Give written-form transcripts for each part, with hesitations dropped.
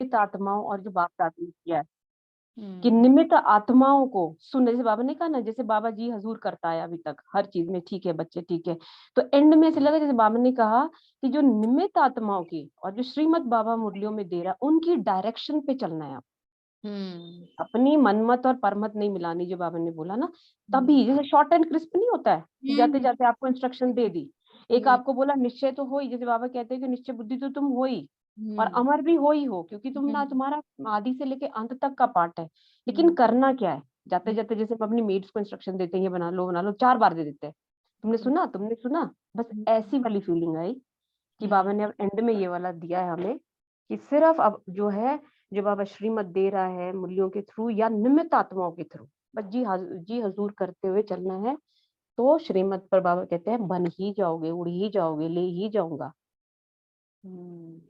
निमित्त आत्माओं और जो बाप दादा ने किया है कि हम्म निमित्त आत्माओं को सुन, जैसे बाबा ने कहा ना, जैसे बाबा जी हजूर करता है अभी तक हर चीज में, ठीक है बच्चे ठीक है, तो एंड में ऐसे लगा जैसे बाबा ने कहा कि जो निमित्त आत्माओं की और जो श्रीमद् बाबा मुरलियों में दे रहा उनकी डायरेक्शन पे चलना है, हम्म अपनी मनमत और परमत नहीं मिलानी, जो बाबा ने बोला ना। हम्म तभी जैसे शॉर्ट एंड क्रिस्प नहीं होता है कि जाते हम्म जाते आपको इंस्ट्रक्शन दे दी, एक हम्म आपको बोला निश्चय तो हो ही, जैसे बाबा कहते हैं कि निश्चय बुद्धि तो तुम हो ही और हम्म अमर भी हो ही हो, क्योंकि तुम ना, हम्म तुम्हारा आदि से लेके अंत तक का पार्ट है। लेकिन हम्म करना क्या है, जाते हम्म जाते जैसे हम अपनी मेड्स को इंस्ट्रक्शन देते हैं, ये बना लो 4 बार दे देते हैं, तुमने सुना तुमने सुना, बस ऐसी वाली फीलिंग आई कि हम्म बाबा ने अब एंड में ये वाला दिया है हमें कि सिर्फ अब जो है, जो बाबा श्रीमत दे रहा है मूल्यों के थ्रू या निमित्त आत्माओं के थ्रू, बस जी हजूर करते हुए चलना है, तो श्रीमत पर बाबा कहते हैं बन ही जाओगे, उड़ ही जाओगे, ले ही जाऊंगा।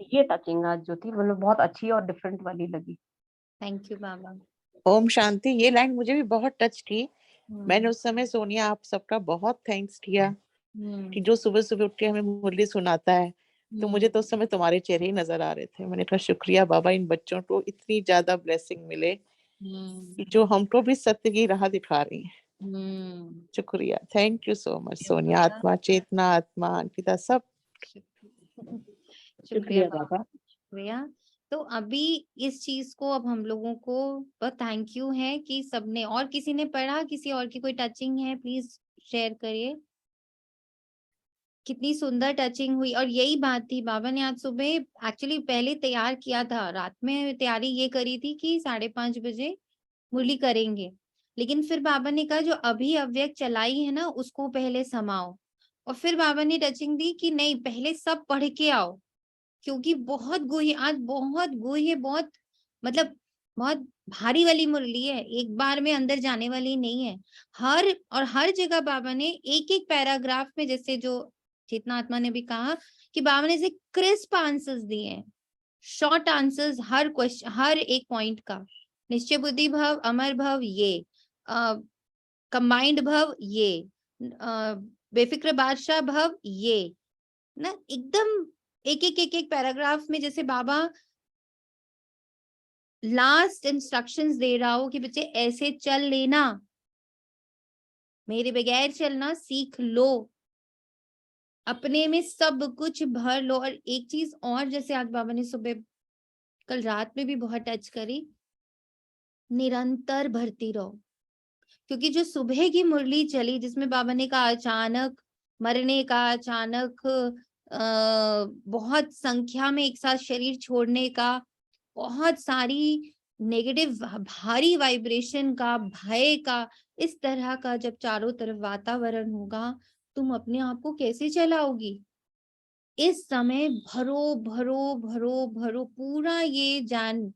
ये टचिंग आज जो थी मतलब बहुत अच्छी और डिफरेंट वाली लगी। थैंक यू बाबा। ओम शांति, ये लाइन मुझे भी बहुत टच की। मैंने हम्म उस समय सोनिया आप सबका बहुत थैंक्स किया कि हम्म जो सुबह सुबह उठ के हमें मुरली सुनाता है। तो मुझे तो उस समय तुम्हारे चेहरे ही नजर आ रहे थे। मैंने कहा शुक्रिया बाबा, इन बच्चों को इतनी ज्यादा ब्लेसिंग मिले कि जो हमको भी सत्य की राह दिखा रही है। हम्म शुक्रिया, thank you so much Sonia, शुक्रिया आत्मा चेतना आत्मा अंकिता सब। शुक्रिया शुक्रिया बाबा, बाबा। शुक्रिया। तो अभी इस चीज को अब हम लोगों को बस थैंक यू है कि सबने, और किसी ने पढ़ा, किसी और की कोई टचिंग है प्लीज शेयर करिए। कितनी सुंदर टचिंग हुई, और यही बात थी बाबा ने आज सुबह एक्चुअली पहले तैयार किया था, रात में तैयारी ये करी थी कि 5:30 बजे मुरली करेंगे, लेकिन फिर बाबा ने कहा जो अभी अव्यक्त चलाई है ना उसको पहले समाओ, और फिर बाबा ने टचिंग दी कि नहीं पहले सब पढ़ के आओ, क्योंकि बहुत गुही, आज बहुत गुही, बहुत मतलब बहुत भारी वाली मुरली है, एक बार में अंदर जाने वाली नहीं है। हर जगह बाबा ने एक एक पैराग्राफ में, जैसे जो चेतना आत्मा ने भी कहा कि बाबा ने ऐसे क्रिस्प आंसर्स दिए हैं, शॉर्ट आंसर्स हर क्वेश्चन, हर एक पॉइंट का। निश्चय बुद्धि भव, अमर भव ये, कंबाइंड भव ये, बेफिक्र बादशाह भव ये, ना एकदम एक एक पैराग्राफ में जैसे बाबा लास्ट इंस्ट्रक्शंस दे रहा हो कि बच्चे ऐसे चल लेना, मेरे बगैर चलना सीख लो, अपने में सब कुछ भर लो। और एक चीज और, जैसे आज बाबा ने सुबह, कल रात में भी बहुत टच करी, निरंतर भरती रहो, क्योंकि जो सुबह की मुरली चली जिसमें बाबा ने कहा अचानक मरने का, अचानक बहुत संख्या में एक साथ शरीर छोड़ने का, बहुत सारी नेगेटिव भारी वाइब्रेशन का, भय का, इस तरह का जब चारों तरफ वातावरण होगा, तुम अपने आप को कैसे चलाओगी? इस समय भरो भरो भरो भरो, पूरा ये जान,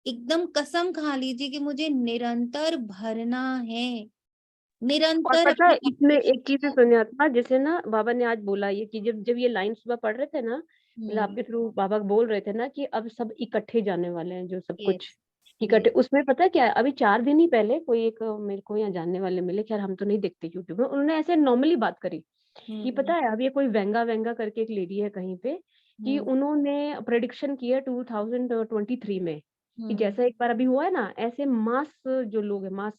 एकदम कसम खा लीजिए कि मुझे निरंतर भरना है, और निरंतर पता अपने है आप इसमें को एक चीज से चलाओ। सुनिए आत्मा, जैसे ना बाबा ने आज बोला ये कि जब जब ये लाइन सुबह पढ़ रहे थे ना, मतलब हम्म आपके थ्रू बाबा बोल रहे थे ना कि अब सब इकट्ठे जाने वाले हैं, जो सब कुछ यस इकट्ठे, यस उसमें पता है क्या है, अभी 4 दिन ही पहले कोई एक मेरे को यहाँ जानने वाले मिले, खैर हम तो नहीं देखते यूट्यूब में, उन्होंने ऐसे नॉर्मली बात करी कि पता हम्म है अब ये कोई वेंगा वेंगा करके एक लेडी है कहीं पे, कि हम्म उन्होंने प्रेडिक्शन किया 2023 में कि हम्म जैसा एक बार अभी हुआ है ना, ऐसे मास जो लोग हैं, मास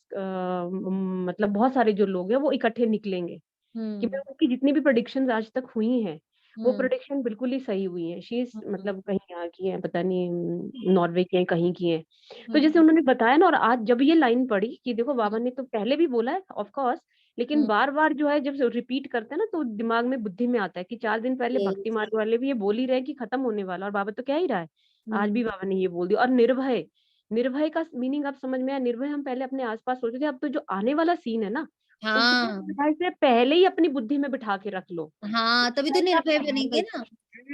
मतलब बहुत सारे जो लोग हैं वो इकट्ठे निकलेंगे, कि मैं हम्म उनकी जितनी भी प्रोडिक्शंस आज तक हुई हैं वो हम्म प्रोडिक्शन बिल्कुल ही सही हुई है। शीज हम्म मतलब कहीं यहाँ की है पता नहीं, नॉर्वे की है कहीं की है। तो जैसे हम्म उन्होंने बताया ना, और आज जब ये लाइन पढ़ी कि देखो बाबा हम्म ने तो पहले भी बोला है ऑफ कोर्स, लेकिन हम्म बार बार जो है जब रिपीट करते हैं ना तो दिमाग में बुद्धि में आता है कि 4 दिन पहले भक्ति यस मार्ग वाले भी ये बोल ही रहे हैं कि खत्म होने वाला, और बाबा तो कह ही रहा है। आज हम्म भी बाबा ने ये बोल दिया। और निर्भय, निर्भय का मीनिंग आप समझ में आया, निर्भय हम पहले अपने आसपास सोचते थे, अब तो जो आने वाला सीन है ना, उसको हाँ निर्भय से पहले ही अपनी बुद्धि में बिठा के रख लो। हाँ, तभी तो पहले आप निर्भय बनेंगे पहले ना।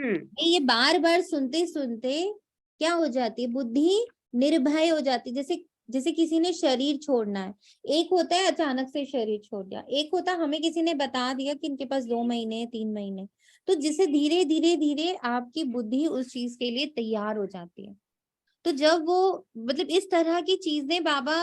हम्म ये बार बार सुनते सुनते क्या हो जाती है, बुद्धि निर्भय हो जाती है। जैसे जैसे किसी ने शरीर छोड़ना है, एक होता है अचानक से शरीर छोड़ दिया, एक होता है हमें किसी ने बता दिया कि इनके पास 2 महीने 3 महीने, तो जिसे धीरे धीरे धीरे आपकी बुद्धि उस चीज के लिए तैयार हो जाती है। तो जब वो मतलब इस तरह की चीजें बाबा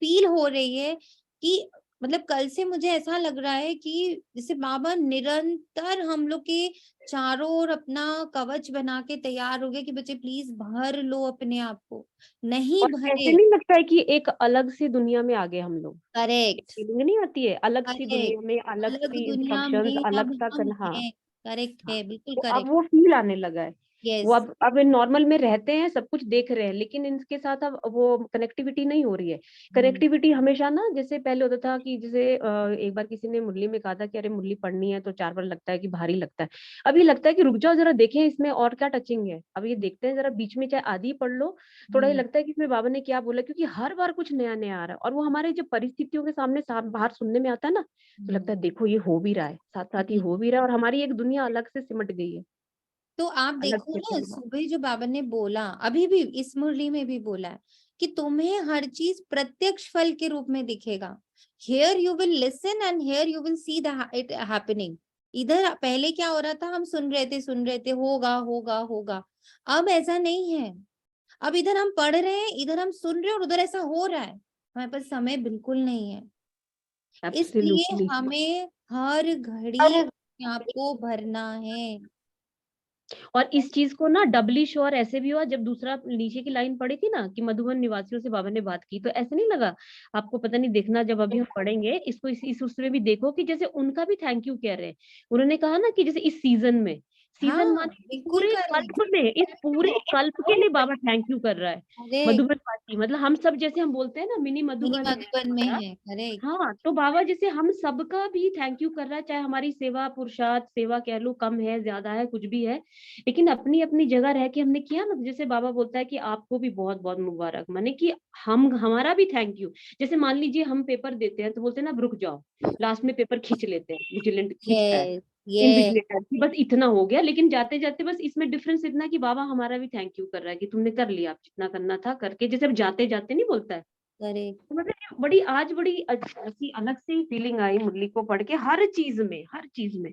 फील हो रही है कि मतलब कल से मुझे ऐसा लग रहा है कि जैसे बाबा निरंतर हम लोग के चारों ओर अपना कवच बना के तैयार हो गए कि बच्चे प्लीज भर लो अपने आप को, नहीं और ऐसे भरे। नहीं लगता है कि एक अलग सी दुनिया में आ गए हम लोग? करेक्ट। फीलिंग नहीं आती है अलग सी करेक्ट। दुनिया में, अलग अलग सी दुनिया इंस्ट्रक्शंस, में अलग अब सा हम हाँ। हैं। करेक्ट हाँ, है, बिल्कुल तो अब करेक्ट। वो फील आने लगा है। वो यस। अब नॉर्मल में रहते हैं, सब कुछ देख रहे हैं, लेकिन इनके साथ अब वो कनेक्टिविटी नहीं हो रही है। कनेक्टिविटी हमेशा ना, जैसे पहले होता था कि जैसे एक बार किसी ने मुरली में कहा था कि अरे मुरली पढ़नी है तो 4 बार लगता है कि भारी लगता है। अभी लगता है कि रुक जाओ जरा, देखें इसमें और क्या टचिंग है, अब ये देखते हैं जरा, बीच में चाहे आधी पढ़ लो, थोड़ा ये लगता है कि इसमें बाबा ने क्या बोला, क्योंकि हर बार कुछ नया नया आ रहा है, और वो हमारे जब परिस्थितियों के सामने बाहर सुनने में आता है ना, तो लगता है देखो ये हो भी रहा है, साथ साथ ही हो भी रहा है, और हमारी एक दुनिया अलग से सिमट गई है, तो आप अलग देखो से ना, परिवार। सुबह जो बाबा ने बोला, अभी भी इस मुरली में भी बोला है कि तुम्हें हर चीज प्रत्यक्ष फल के रूप में दिखेगा। Here you will listen and here you will see the it happening. इधर पहले क्या हो रहा था, हम सुन रहे थे, होगा होगा होगा। अब ऐसा नहीं है। अब इधर हम पढ़ रहे हैं, इधर हम सुन रहे हैं, और उधर ऐसा हो रहा है। हमारे पास समय बिल्कुल नहीं है। इसलिए एब्सोल्युटली। हमें हर घड़ी अपने आप को भरना है। और इस चीज को ना डबली श्योर ऐसे भी हुआ जब दूसरा नीचे की लाइन पड़ी थी ना, कि मधुबन निवासियों से बाबा ने बात की, तो ऐसे नहीं लगा आपको? पता नहीं, देखना जब अभी हम पढ़ेंगे इसको, इस उसमें भी देखो कि जैसे उनका भी थैंक यू कह रहे हैं। उन्होंने कहा ना कि जैसे इस सीजन में, सीजन हाँ, माने बिल्कुल पूरे करेक्ट। कल्प में, इस पूरे कल्प के लिए बाबा थैंक यू कर रहा है। करेक्ट। मधुबन वासी मतलब हम सब, जैसे हम बोलते हैं ना मिनी मिनी मधुबन है मधुबन में हमारा। है। करेक्ट। हाँ, तो बाबा जैसे हम सबका भी थैंक यू कर रहा है, चाहे हमारी सेवा पुरुषार्थ, सेवा कह लो कम है ज्यादा है कुछ भी है, लेकिन अपनी अपनी जगह रह के हमने किया ना। जैसे बाबा बोलता है कि आपको भी बहुत बहुत मुबारक, माने कि हम, हमारा भी थैंक यू। जैसे मान लीजिए हम पेपर देते हैं तो बोलते हैं ना अब रुक जाओ, लास्ट में पेपर खींच लेते हैं, विजिलेंट खींचता है, यस। यस। इन्विजिलेटर की बस इतना हो गया, लेकिन जाते जाते बस इसमें डिफरेंस इतना कि बाबा हमारा भी थैंक यू कर रहा है कि तुमने कर लिया, आप जितना करना था करके, जैसे अब जाते जाते नहीं बोलता है। करेक्ट। तो मतलब ये बड़ी आज बड़ी ऐसी अलग सी फीलिंग आई मुरली को पढ़ के, हर चीज में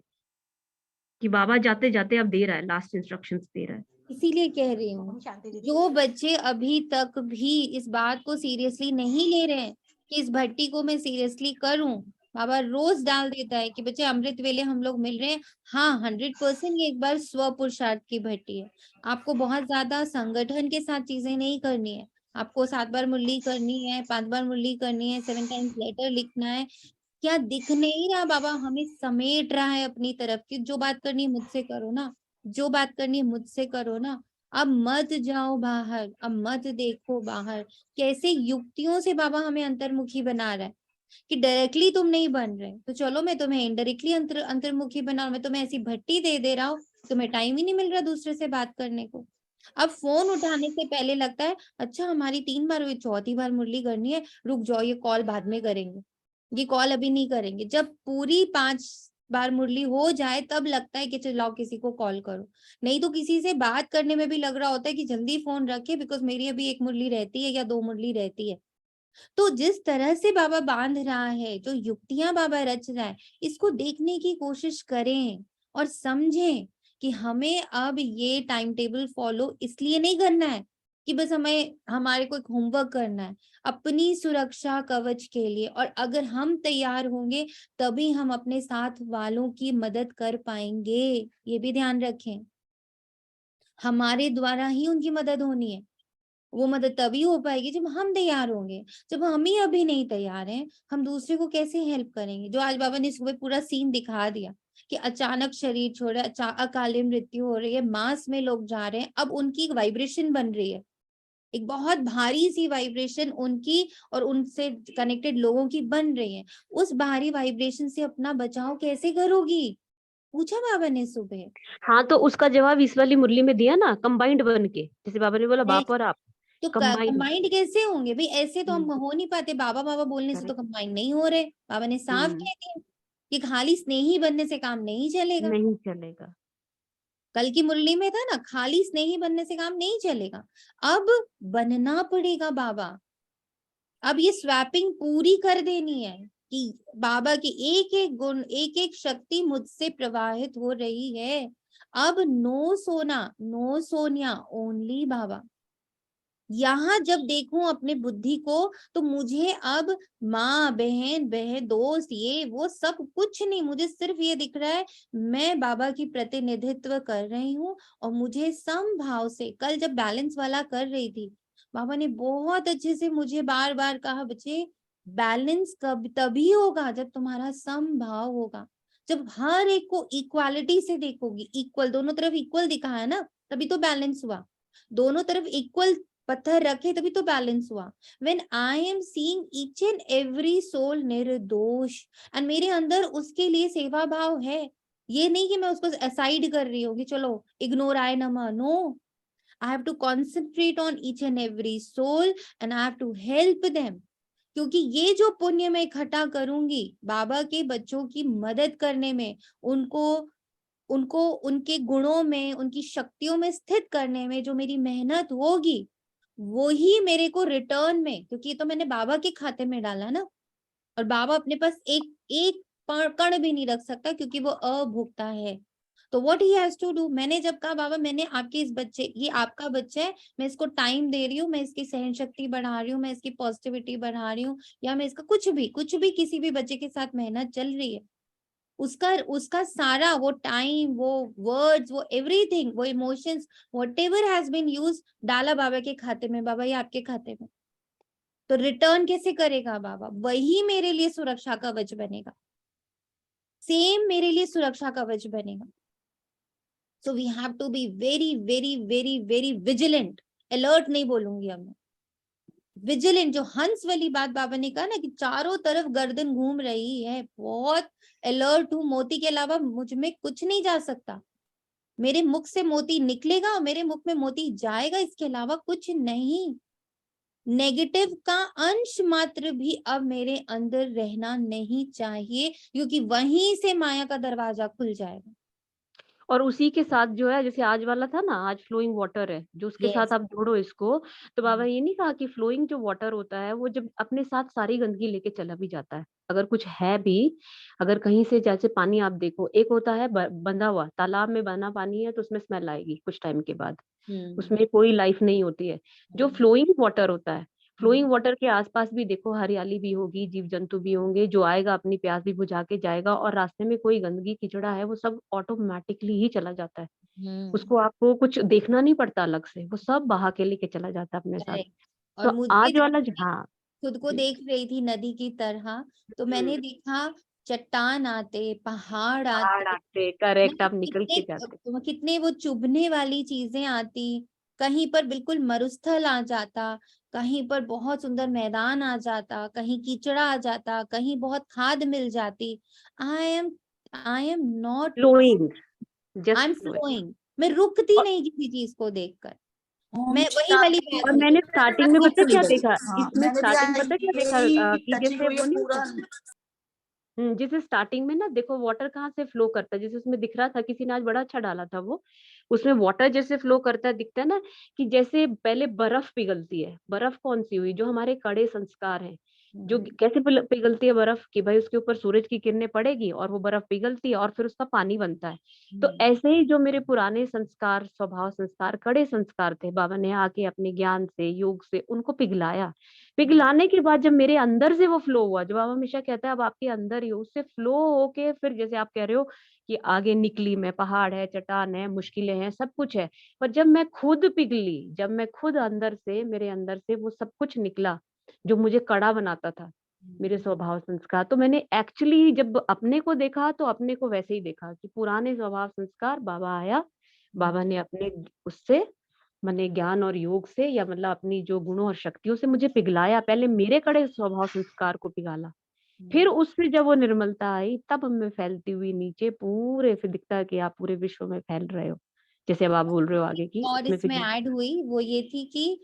कि बाबा जाते जाते अब दे रहा है, लास्ट इंस्ट्रक्शंस दे रहा है। इसीलिए कह रही हूँ, जो बच्चे अभी तक भी इस बात को सीरियसली नहीं ले रहे हैं कि इस भट्टी को मैं सीरियसली करूं, बाबा रोज डाल देता है कि बच्चे अमृत वेले हम लोग मिल रहे हैं। हाँ, 100% ये एक बार स्व पुरुषार्थ की भट्टी है। आपको बहुत ज्यादा संगठन के साथ चीजें नहीं करनी है। आपको 7 बार मुरली करनी है, 5 बार मुरली करनी है, 7 टाइम्स लेटर लिखना है। क्या दिख नहीं रहा, बाबा हमें समेट रहा है अपनी तरफ की, जो बात करनी है मुझसे करो ना, जो बात करनी है मुझसे करो ना। अब मत जाओ बाहर, अब मत देखो बाहर। कैसे युक्तियों से बाबा हमें अंतर्मुखी बना रहा है कि डायरेक्टली तुम नहीं बन रहे तो चलो मैं तुम्हें इनडायरेक्टली अंतर्मुखी बना, मैं तुम्हें ऐसी भट्टी दे दे रहा हूँ, तुम्हें टाइम ही नहीं मिल रहा दूसरे से बात करने को। अब फोन उठाने से पहले लगता है अच्छा हमारी 3 बार हुई, चौथी बार मुरली करनी है, रुक जाओ ये कॉल बाद में करेंगे, ये कॉल अभी नहीं करेंगे। जब पूरी 5 बार मुरली हो जाए तब लगता है कि चलो किसी को कॉल करो। नहीं तो किसी से बात करने में भी लग रहा होता है कि जल्दी फोन रखे, बिकॉज मेरी अभी 1 मुरली रहती है या 2 मुरली रहती है। तो जिस तरह से बाबा बांध रहा है, जो युक्तियां बाबा रच रहा है, इसको देखने की कोशिश करें और समझें कि हमें अब ये टाइम टेबल फॉलो इसलिए नहीं करना है कि बस हमें हमारे को एक होमवर्क करना है, अपनी सुरक्षा कवच के लिए। और अगर हम तैयार होंगे तभी हम अपने साथ वालों की मदद कर पाएंगे। ये भी ध्यान रखें, हमारे द्वारा ही उनकी मदद होनी है। वो मदद तभी हो पाएगी जब हम तैयार होंगे। जब हम ही अभी नहीं तैयार हैं, हम दूसरे को कैसे हेल्प करेंगे? जो आज बाबा ने सुबह पूरा सीन दिखा दिया कि अचानक शरीर छोड़े, अकाले मृत्यु हो रही है, मास में लोग जा रहे हैं, अब उनकी एक वाइब्रेशन बन रही है, एक बहुत भारी सी वाइब्रेशन उनकी और उनसे कनेक्टेड लोगों की बन रही है। उस भारी वाइब्रेशन से अपना बचाव कैसे करोगी, पूछा बाबा ने सुबह। हाँ, तो उसका जवाब इस वाली मुरली में दिया ना, कंबाइंड बन के, जैसे बाबा ने बोला बाप और आप तो कंबाइंड। कंबाइंड कैसे होंगे भाई? ऐसे तो हम हो नहीं पाते, बाबा बाबा बोलने से तो करेक्ट। कंबाइंड नहीं हो रहे। बाबा ने साफ कह दिया कि खाली स्नेही बनने से काम नहीं चलेगा। नहीं चलेगा। कल की मुरली में था ना, खाली स्नेही बनने से काम नहीं चलेगा, अब बनना पड़ेगा बाबा। अब ये स्वैपिंग पूरी कर देनी है कि बाबा की एक एक गुण, एक एक शक्ति मुझसे प्रवाहित हो रही है। अब नो सोना, नो सोनिया, ओनली बाबा। यहाँ जब देखूं अपने बुद्धि को तो मुझे अब माँ बहन दोस्त ये वो सब कुछ नहीं, मुझे सिर्फ ये दिख रहा है मैं बाबा की प्रतिनिधित्व कर रही हूँ। और मुझे समभाव से, कल जब बैलेंस वाला कर रही थी, बाबा ने बहुत अच्छे से मुझे बार बार कहा, बच्चे बैलेंस कब तभी होगा जब तुम्हारा समभाव होगा, जब हर एक को इक्वालिटी से देखोगी, इक्वल, दोनों तरफ इक्वल दिखा है ना, तभी तो बैलेंस हुआ। दोनों तरफ इक्वल पत्थर रखे तभी तो बैलेंस हुआ। When I am seeing each and every soul निर्दोष, एंड मेरे अंदर उसके लिए सेवा भाव है, ये नहीं कि मैं उसको असाइड कर रही हूँ कि चलो इग्नोर आए नमा, no, I have to concentrate on each and every soul and I have to help them। क्योंकि ये जो पुण्य मैं इकट्ठा करूंगी बाबा के बच्चों की मदद करने में, उनको उनको उनके गुणों में, उनकी शक्तियों में स्थित करने में जो मेरी मेहनत होगी, वो ही मेरे को रिटर्न में, क्योंकि ये तो मैंने बाबा के खाते में डाला ना, और बाबा अपने पास एक एक कण भी नहीं रख सकता क्योंकि वो अभुक्ता है। तो what he has to do, मैंने जब कहा बाबा मैंने आपके इस बच्चे, ये आपका बच्चा है, मैं इसको टाइम दे रही हूँ, मैं इसकी सहन शक्ति बढ़ा रही हूँ, मैं इसकी पॉजिटिविटी बढ़ा रही हूँ, या मैं इसका कुछ भी किसी भी बच्चे के साथ मेहनत चल रही है, उसका उसका सारा वो टाइम, वो वर्ड्स, वो एवरीथिंग, वो emotions, whatever has been used, डाला बाबा के खाते में, बाबा ये आपके खाते में। तो रिटर्न कैसे करेगा बाबा, वही मेरे लिए सुरक्षा कवच बनेगा, सेम मेरे लिए सुरक्षा कवच बनेगा। So we have to be very very very very vigilant, alert नहीं बोलूंगी अब मैं, विजिलेंट। जो हंस वाली बात बाबा ने कहा ना कि चारों तरफ गर्दन घूम रही है, बहुत अलर्ट हूं, मोती के अलावा मुझ में कुछ नहीं जा सकता, मेरे मुख से मोती निकलेगा और मेरे मुख में मोती जाएगा, इसके अलावा कुछ नहीं। नेगेटिव का अंश मात्र भी अब मेरे अंदर रहना नहीं चाहिए, क्योंकि वहीं से माया का दरवाजा खुल जाएगा। और उसी के साथ जो है, जैसे आज वाला था ना, आज फ्लोइंग वाटर है जो, उसके Yes. साथ आप जोड़ो इसको, तो बाबा ये नहीं कहा कि फ्लोइंग जो वाटर होता है वो जब अपने साथ सारी गंदगी लेके चला भी जाता है, अगर कुछ है भी, अगर कहीं से, जैसे पानी आप देखो, एक होता है बंधा हुआ, तालाब में बना पानी है तो उसमें स्मेल आएगी कुछ टाइम के बाद, उसमें कोई लाइफ नहीं होती है। जो फ्लोइंग वाटर होता है, फ्लोइंग वाटर के आसपास भी देखो हरियाली भी होगी, जीव जंतु भी होंगे, जो आएगा अपनी प्यास भी बुझा के जाएगा, और रास्ते में कोई गंदगी कीचड़ा है वो सब ऑटोमेटिकली ही चला जाता है, उसको आपको कुछ देखना नहीं पड़ता अलग से, वो सब बहा के लेके चला जाता है अपने साथ। Correct. और तो मुझे आज जब वाला मैं हाँ खुद को जी, देख रही थी नदी की तरह, तो मैंने देखा चट्टान आते, पहाड़ पहाड़ आते, आते, करेक्ट, मतलब आप निकल के जाते। कितने वो चुभने वाली चीजें आती, कहीं पर बिल्कुल मरुस्थल आ जाता, कहीं पर बहुत सुंदर मैदान आ जाता, कहीं कीचड़ा आ जाता, कहीं बहुत खाद मिल जाती। I am not, flowing, I just am flowing. Flowing, मैं रुकती नहीं किसी चीज को देखकर, मैं हम वही वाली स्टार्टिंग बात और हुई। मैंने स्टार्टिंग में ग्रुप पता से नहीं क्या गई। देखा, हाँ, इसमें मैंने भी स्टार्टिंग पता क्या देखा, यही कि टचिंग जैसे हुई वो है नहीं होता, पूरा। जैसे स्टार्टिंग में ना देखो वाटर कहाँ से फ्लो करता है, जैसे उसमें दिख रहा था, किसी ने आज बड़ा अच्छा डाला था वो, उसमें वाटर जैसे फ्लो करता है, दिखता है ना, कि जैसे पहले बर्फ पिघलती है, बर्फ कौन सी हुई, जो हमारे कड़े संस्कार हैं, जो कैसे पिघलती है बर्फ, कि भाई उसके ऊपर सूरज की किरणें पड़ेगी और वो बर्फ पिघलती है और फिर उसका पानी बनता है। तो ऐसे ही जो मेरे पुराने संस्कार, स्वभाव संस्कार, कड़े संस्कार थे, बाबा ने आके अपने ज्ञान से, योग से उनको पिघलाया, पिघलाने के बाद जब मेरे अंदर से वो फ्लो हुआ, जो बाबा हमेशा कहता है अब आपके अंदर ही हो, उससे फ्लो होके फिर जैसे आप कह रहे हो कि आगे निकली मैं, पहाड़ है, चट्टान है, मुश्किलें हैं, सब कुछ है, पर जब मैं खुद पिघली, जब मैं खुद अंदर से, मेरे अंदर से वो सब कुछ निकला जो मुझे कड़ा बनाता था, मेरे स्वभाव संस्कार, तो मैंने एक्चुअली जब अपने को देखा तो अपने को वैसे ही देखा कि पुराने स्वभाव संस्कार, बाबा आया, बाबा ने अपने उससे, मैंने ज्ञान और योग से, या मतलब अपनी जो गुणों और शक्तियों से मुझे पिघलाया, पहले मेरे कड़े स्वभाव संस्कार को पिघाला, फिर उससे जब वो निर्मलता आई, तब मैं फैलती हुई नीचे पूरे, फिर दिखता है कि आप पूरे विश्व में फैल रहे हो, जैसे अब आप बोल रहे हो आगे की, और उसमें इसमें फिर ऐड हुई वो ये थी कि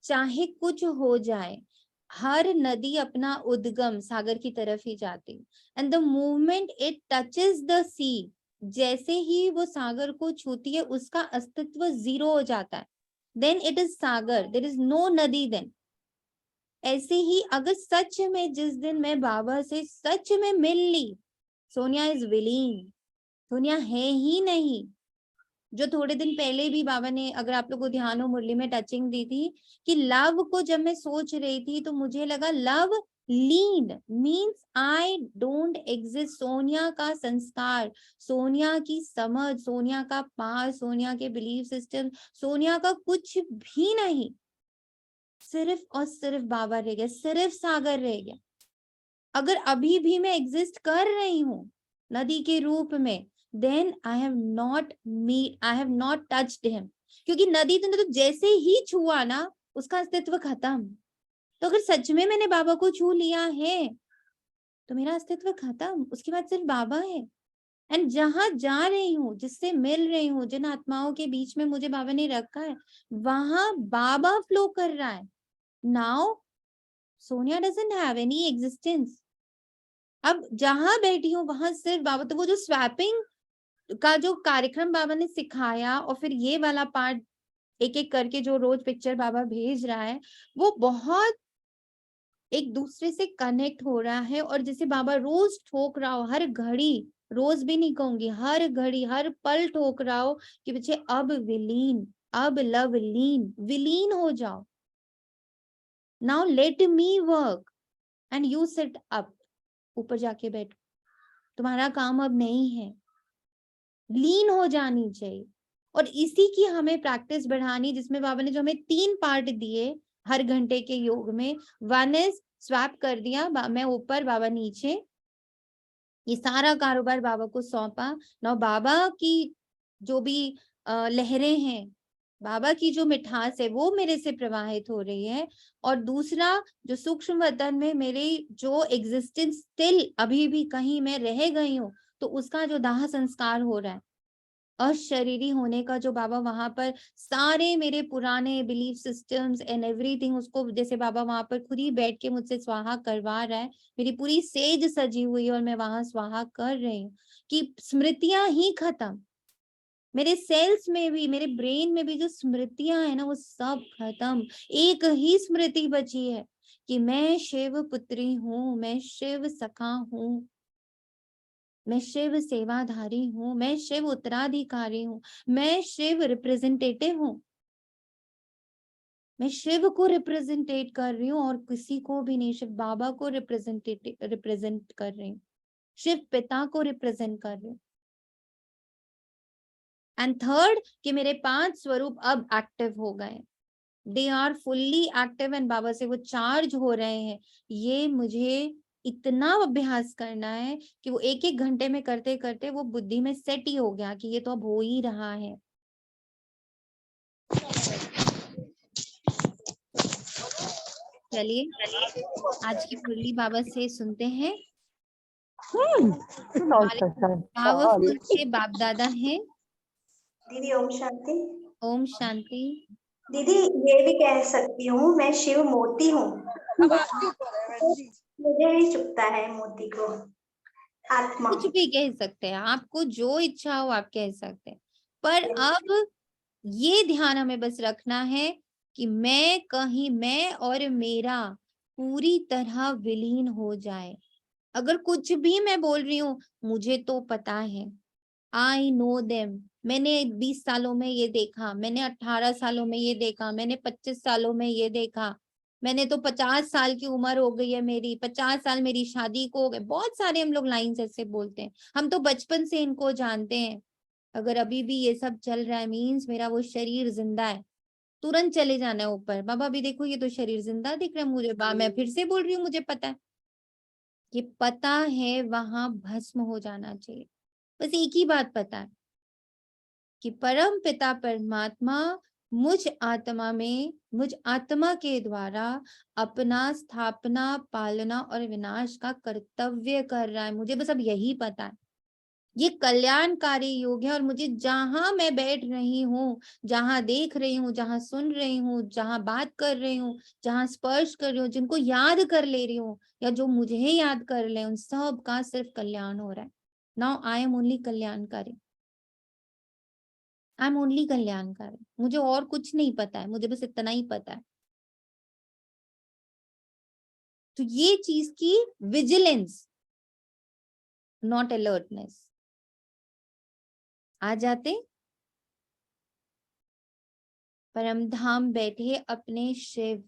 चाहे कुछ हो जाए, हर नदी अपना उद्गम सागर की तरफ ही जाती, and the movement it touches the sea, जैसे ही वो सागर को छूती है उसका अस्तित्व जीरो हो जाता है, then it is sagar, there is no nadi then. ऐसे ही अगर सच में जिस दिन मैं बाबा से सच में मिल ली, सोनिया इज विलिंग, सोनिया है ही नहीं, जो थोड़े दिन पहले भी बाबा ने, अगर आप लोग को ध्यान हो, मुरली में टचिंग दी थी कि लव को जब मैं सोच रही थी तो मुझे लगा love lean means I don't exist. Sonia का संस्कार, सोनिया की समझ, सोनिया का पास, सोनिया के बिलीफ सिस्टम, सोनिया का कुछ भी नहीं, सिर्फ और सिर्फ बाबा रह गया, सिर्फ सागर रह गया। अगर अभी भी मैं एग्जिस्ट कर रही हूँ नदी के रूप में, then I have not touched him. क्योंकि नदी तुमने तो जैसे ही छुआ ना, उसका अस्तित्व खत्म। तो अगर सच में मैंने बाबा को छू लिया है तो मेरा अस्तित्व खत्म, उसके बाद सिर्फ बाबा है। एंड जहां जा रही हूँ, जिससे मिल रही हूँ, जिन आत्माओं के बीच में मुझे बाबा ने रखा है, वहां बाबा फ्लो कर रहा है। Now Sonia doesn't have any existence. अब जहां बैठी हूँ वहां सिर्फ बाबा। तो वो जो स्वैपिंग का जो कार्यक्रम बाबा ने सिखाया, और फिर ये वाला पार्ट एक एक करके जो रोज पिक्चर बाबा भेज रहा है, वो बहुत एक दूसरे से कनेक्ट हो रहा है। और जैसे बाबा रोज ठोक रहा हो, हर घड़ी, रोज भी नहीं कहूंगी, हर घड़ी हर पल ठोक रहा हो कि बच्चे अब विलीन, अब लव लीन, विलीन हो जाओ। Now let me work and you sit up, ऊपर जाके बैठो, तुम्हारा काम अब नहीं है, लीन हो जानी चाहिए। और इसी की हमें प्रैक्टिस बढ़ानी, जिसमें बाबा ने जो हमें 3 पार्ट दिए हर घंटे के योग में। वन इज स्वैप कर दिया, मैं ऊपर बाबा नीचे, ये सारा कारोबार बाबा को सौंपा। ना बाबा की जो भी लहरें हैं, बाबा की जो मिठास है वो मेरे से प्रवाहित हो रही है। और दूसरा, जो सूक्ष्म वतन में मेरी जो एग्जिस्टेंस स्टिल अभी भी कहीं मैं रह गई हूँ, तो उसका जो दाह संस्कार हो रहा है, अशरीरी होने का जो बाबा वहां पर सारे मेरे पुराने बिलीफ सिस्टम्स एंड एवरीथिंग, उसको जैसे बाबा वहां पर खुद ही बैठ के मुझसे स्वाहा करवा रहा है। मेरी पूरी सेज सजी हुई है और मैं वहां स्वाहा कर रही हूँ कि स्मृतियां ही खत्म। मेरे सेल्स में भी, मेरे ब्रेन में भी जो स्मृतियां है ना, वो सब खत्म। एक ही स्मृति बची है कि मैं शिव पुत्री हूँ, मैं शिव सखा हूँ, मैं शिव सेवाधारी हूँ, मैं शिव उत्तराधिकारी हूँ, मैं शिव रिप्रेजेंटेटिव हूँ। मैं शिव को रिप्रेजेंटेट कर रही हूँ और किसी को भी नहीं, शिव बाबा को रिप्रेजेंट कर रही हूँ, शिव पिता को रिप्रेजेंट कर रही हूँ। एंड थर्ड, कि मेरे 5 स्वरूप अब एक्टिव हो गए, they are fully active and बाबा से वो चार्ज हो रहे हैं। ये मुझे इतना अभ्यास करना है कि वो एक एक घंटे में करते करते वो बुद्धि में सेट ही हो गया कि ये तो अब हो ही रहा है। चलिए आज की मुरली बाबा से सुनते हैं। हमारे पावरफुल से बाप दादा हैं। दीदी ओम शांति। ओम शांति। दीदी ये भी कह सकती हूँ, मैं शिव मोती हूँ। मुझे ही चुपता है मोती को, आत्मा। कुछ भी कह सकते हैं, आपको जो इच्छा हो आप कह सकते हैं, पर अब ये ध्यान हमें बस रखना है कि मैं कहीं, मैं और मेरा पूरी तरह विलीन हो जाए। अगर कुछ भी मैं बोल रही हूँ, मुझे तो पता है, आई नो देम, मैंने 20 सालों में ये देखा, मैंने 18 सालों में ये देखा, मैंने 25 सालों में ये देखा, मैंने तो 50 साल की उम्र हो गई है मेरी, 50 साल मेरी शादी को हो गए। बहुत सारे हम लोग लाइन ऐसे बोलते हैं, हम तो बचपन से इनको जानते हैं। अगर अभी भी ये सब चल रहा है, मीन्स मेरा वो शरीर जिंदा है, तुरंत चले जाना है ऊपर। बाबा भी देखो, ये तो शरीर जिंदा दिख रहा है मुझे, मैं फिर से बोल रही हूँ, मुझे पता है, ये पता है वहां भस्म हो जाना चाहिए। बस एक ही बात पता है कि परम पिता परमात्मा मुझ आत्मा में, मुझ आत्मा के द्वारा अपना स्थापना, पालना और विनाश का कर्तव्य कर रहा है। मुझे बस अब यही पता है, ये कल्याणकारी योग है। और मुझे जहां मैं बैठ रही हूँ, जहां देख रही हूँ, जहां सुन रही हूँ, जहां बात कर रही हूँ, जहां स्पर्श कर रही हूँ, जिनको याद कर ले रही हूँ या जो मुझे याद कर ले, उन सब का सिर्फ कल्याण हो रहा है। नाउ आई एम ओनली कल्याणकारी, आई एम ओनली कल्याणकारी। मुझे और कुछ नहीं पता है, मुझे बस इतना ही पता है। तो ये चीज की विजिलेंस, नॉट अलर्टनेस, आ जाते परम धाम बैठे अपने शिव,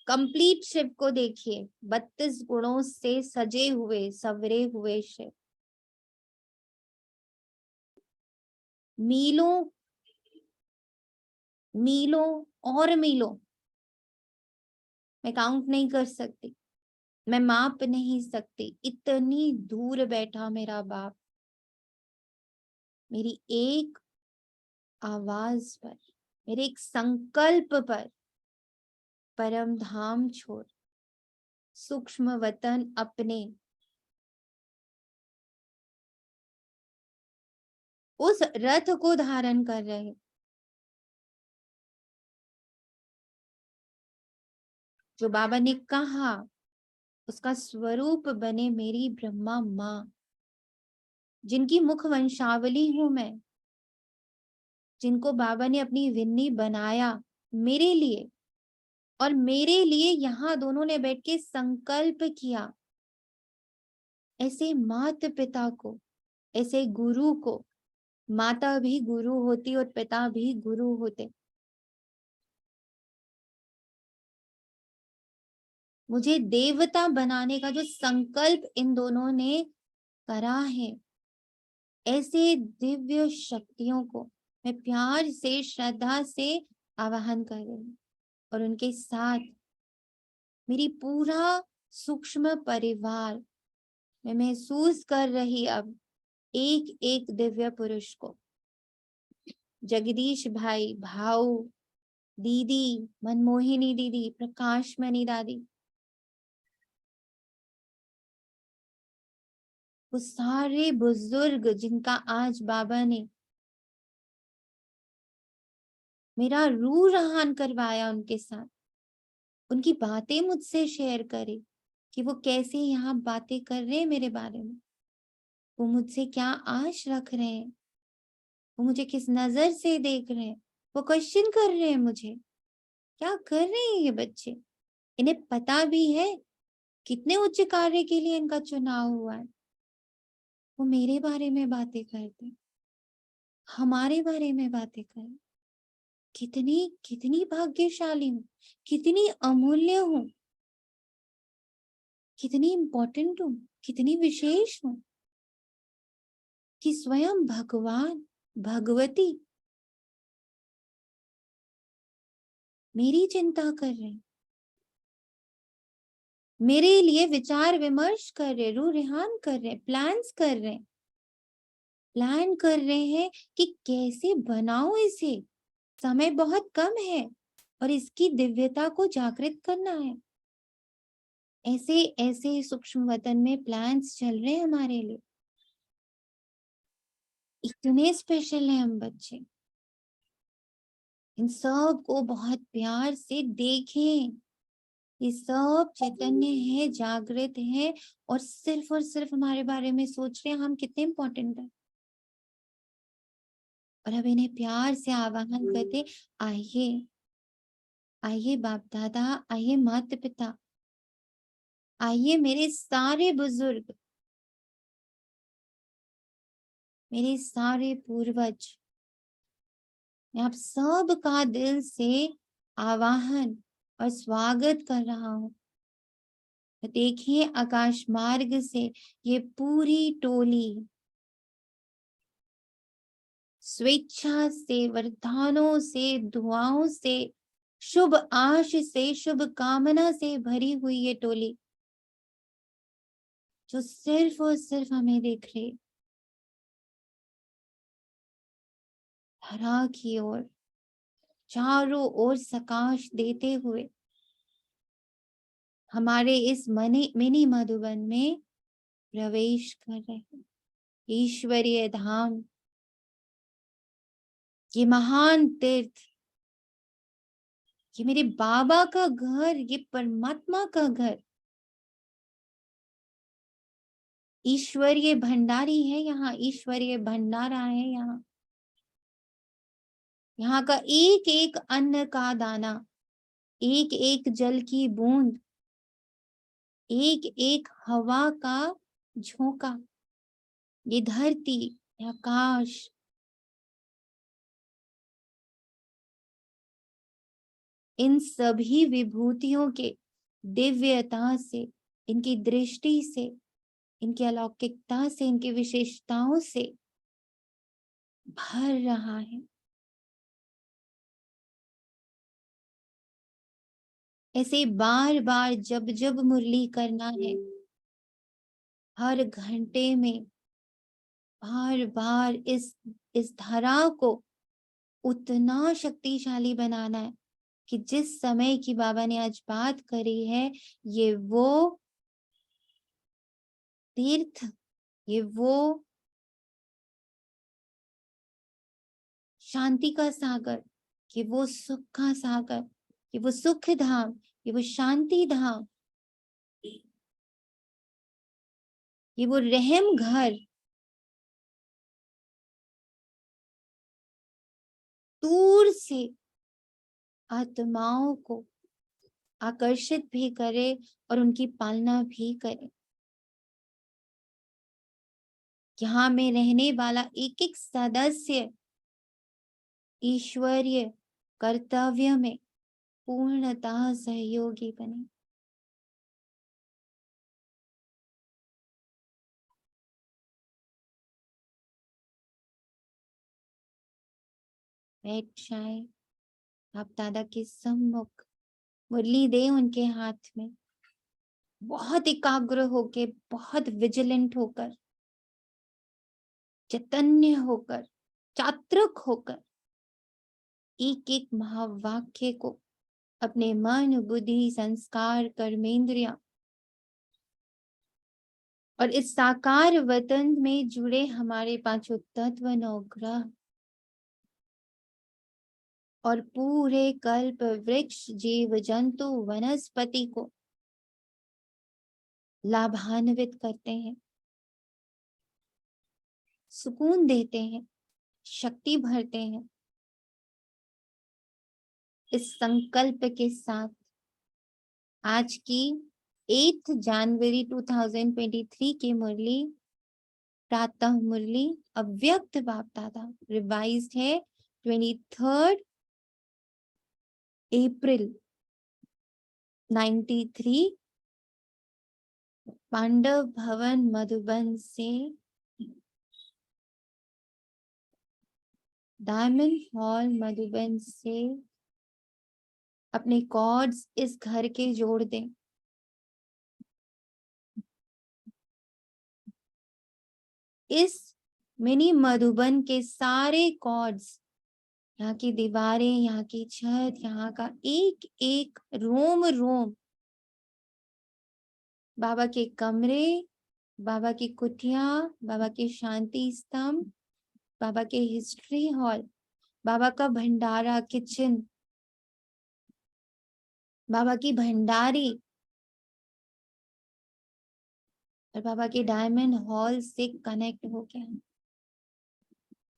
कंप्लीट शिव को देखिए, 32 गुणों से सजे हुए सवरे हुए शिव। मीलों मीलों और मीलों मैं काउंट नहीं कर सकती, मैं माप नहीं सकती, इतनी दूर बैठा मेरा बाप मेरी एक आवाज पर, मेरे एक संकल्प पर परम धाम छोड़ सूक्ष्म वतन अपने उस रथ को धारण कर रहे। जो बाबा ने कहा उसका स्वरूप बने मेरी ब्रह्मा माँ, जिनकी मुख वंशावली हूं मैं, जिनको बाबा ने अपनी विन्नी बनाया मेरे लिए, और मेरे लिए यहाँ दोनों ने बैठ के संकल्प किया। ऐसे माता पिता को, ऐसे गुरु को, माता भी गुरु होती और पिता भी गुरु होते। मुझे देवता बनाने का जो संकल्प इन दोनों ने करा है, ऐसे दिव्य शक्तियों को मैं प्यार से, श्रद्धा से आवाहन कर रही हूँ, और उनके साथ मेरी पूरा सूक्ष्म परिवार, मैं महसूस कर रही अब एक एक दिव्य पुरुष को। जगदीश भाई, भाऊ, दीदी, मनमोहिनी दीदी, प्रकाश मणि दादी, वो सारे बुजुर्ग जिनका आज बाबा ने मेरा रूह रहान करवाया, उनके साथ उनकी बातें मुझसे शेयर करी कि वो कैसे यहाँ बातें कर रहे हैं मेरे बारे में, वो मुझसे क्या आश रख रहे हैं, वो मुझे किस नजर से देख रहे हैं, वो क्वेश्चन कर रहे हैं मुझे, क्या कर रहे हैं ये बच्चे, इन्हें पता भी है कितने उच्च कार्य के लिए इनका चुनाव हुआ है। वो मेरे बारे में बातें करते, हमारे बारे में बातें करें। कितनी कितनी भाग्यशाली हूँ, कितनी अमूल्य हूँ, कितनी इंपॉर्टेंट हूँ, कितनी विशेष हूँ कि स्वयं भगवान, भगवती मेरी चिंता कर रहे हैं, मेरे लिए विचार विमर्श कर रहे, रूह रेहान कर रहे, प्लान्स कर रहे, प्लान कर रहे हैं कि कैसे बनाओ इसे, समय बहुत कम है और इसकी दिव्यता को जागृत करना है। ऐसे ऐसे सूक्ष्म वतन में प्लान्स चल रहे हैं हमारे लिए। इतने स्पेशल है हम बच्चे, इन सब को बहुत प्यार से देखें। ये सब चैतन्य है, जागृत है, और सिर्फ हमारे बारे में सोच रहे हैं हम कितने इंपॉर्टेंट है। और अब इन्हें प्यार से आवाहन करते, आइए आइए बाप दादा, आइए माता पिता, आइए मेरे सारे बुजुर्ग, मेरे सारे पूर्वज, मैं आप सब का दिल से आवाहन और स्वागत कर रहा हूँ। देखिए आकाश मार्ग से ये पूरी टोली स्वेच्छा से, वरदानों से, दुआओं से, शुभ आश से, शुभ कामना से भरी हुई ये टोली, जो सिर्फ और सिर्फ हमें देख रही, धरा की ओर चारों ओर सकाश देते हुए हमारे इस मिनी मधुबन में प्रवेश कर रहे हैं। ईश्वरीय धाम, ये महान तीर्थ, ये मेरे बाबा का घर, ये परमात्मा का घर, ईश्वरीय भंडारी है यहाँ, ईश्वरीय भंडारा है यहाँ। यहाँ का एक एक अन्न का दाना, एक एक जल की बूंद, एक एक हवा का झोंका, ये धरती, ये आकाश, इन सभी विभूतियों के दिव्यता से, इनकी दृष्टि से, इनकी अलौकिकता से, इनकी विशेषताओं से भर रहा है। ऐसे बार बार जब जब मुरली करना है, हर घंटे में बार बार इस धारा को उतना शक्तिशाली बनाना है कि जिस समय की बाबा ने आज बात करी है, ये वो तीर्थ, ये वो शांति का सागर, ये वो सुख का सागर, ये वो सुख धाम, ये वो शांति धाम, ये वो रहम घर, दूर से आत्माओं को आकर्षित भी करे और उनकी पालना भी करे। यहाँ में रहने वाला एक एक सदस्य ईश्वरीय कर्तव्य में पूर्णतः सहयोगी बने। बैठ जाए, आप दादा के सम्मुख, मुरली दे उनके हाथ में, बहुत एकाग्र होके, बहुत विजिलेंट होकर, चैतन्य होकर, चात्रिक होकर एक एक महावाक्य को अपने मन, बुद्धि, संस्कार, कर्मेंद्रिया और इस साकार वतन में जुड़े हमारे पांचों तत्व, नवग्रह और पूरे कल्प वृक्ष, जीव जंतु, वनस्पति को लाभान्वित करते हैं, सुकून देते हैं, शक्ति भरते हैं। इस संकल्प के साथ आज की 8 जनवरी 2023 की मुरली, प्रातः मुरली अव्यक्त बाप दादा रिवाइज्ड है 23 अप्रैल 93 पांडव भवन मधुबन से डायमंड हॉल मधुबन से अपने कॉर्ड्स इस घर के जोड़ दें। इस मिनी मधुबन के सारे कॉर्ड्स, यहाँ की दीवारें, यहाँ की छत, यहाँ का एक एक रोम रोम, बाबा के कमरे, बाबा की कुटिया, बाबा के शांति स्तंभ, बाबा के हिस्ट्री हॉल, बाबा का भंडारा किचन, बाबा की भंडारी और बाबा के डायमंड हॉल से कनेक्ट हो गया।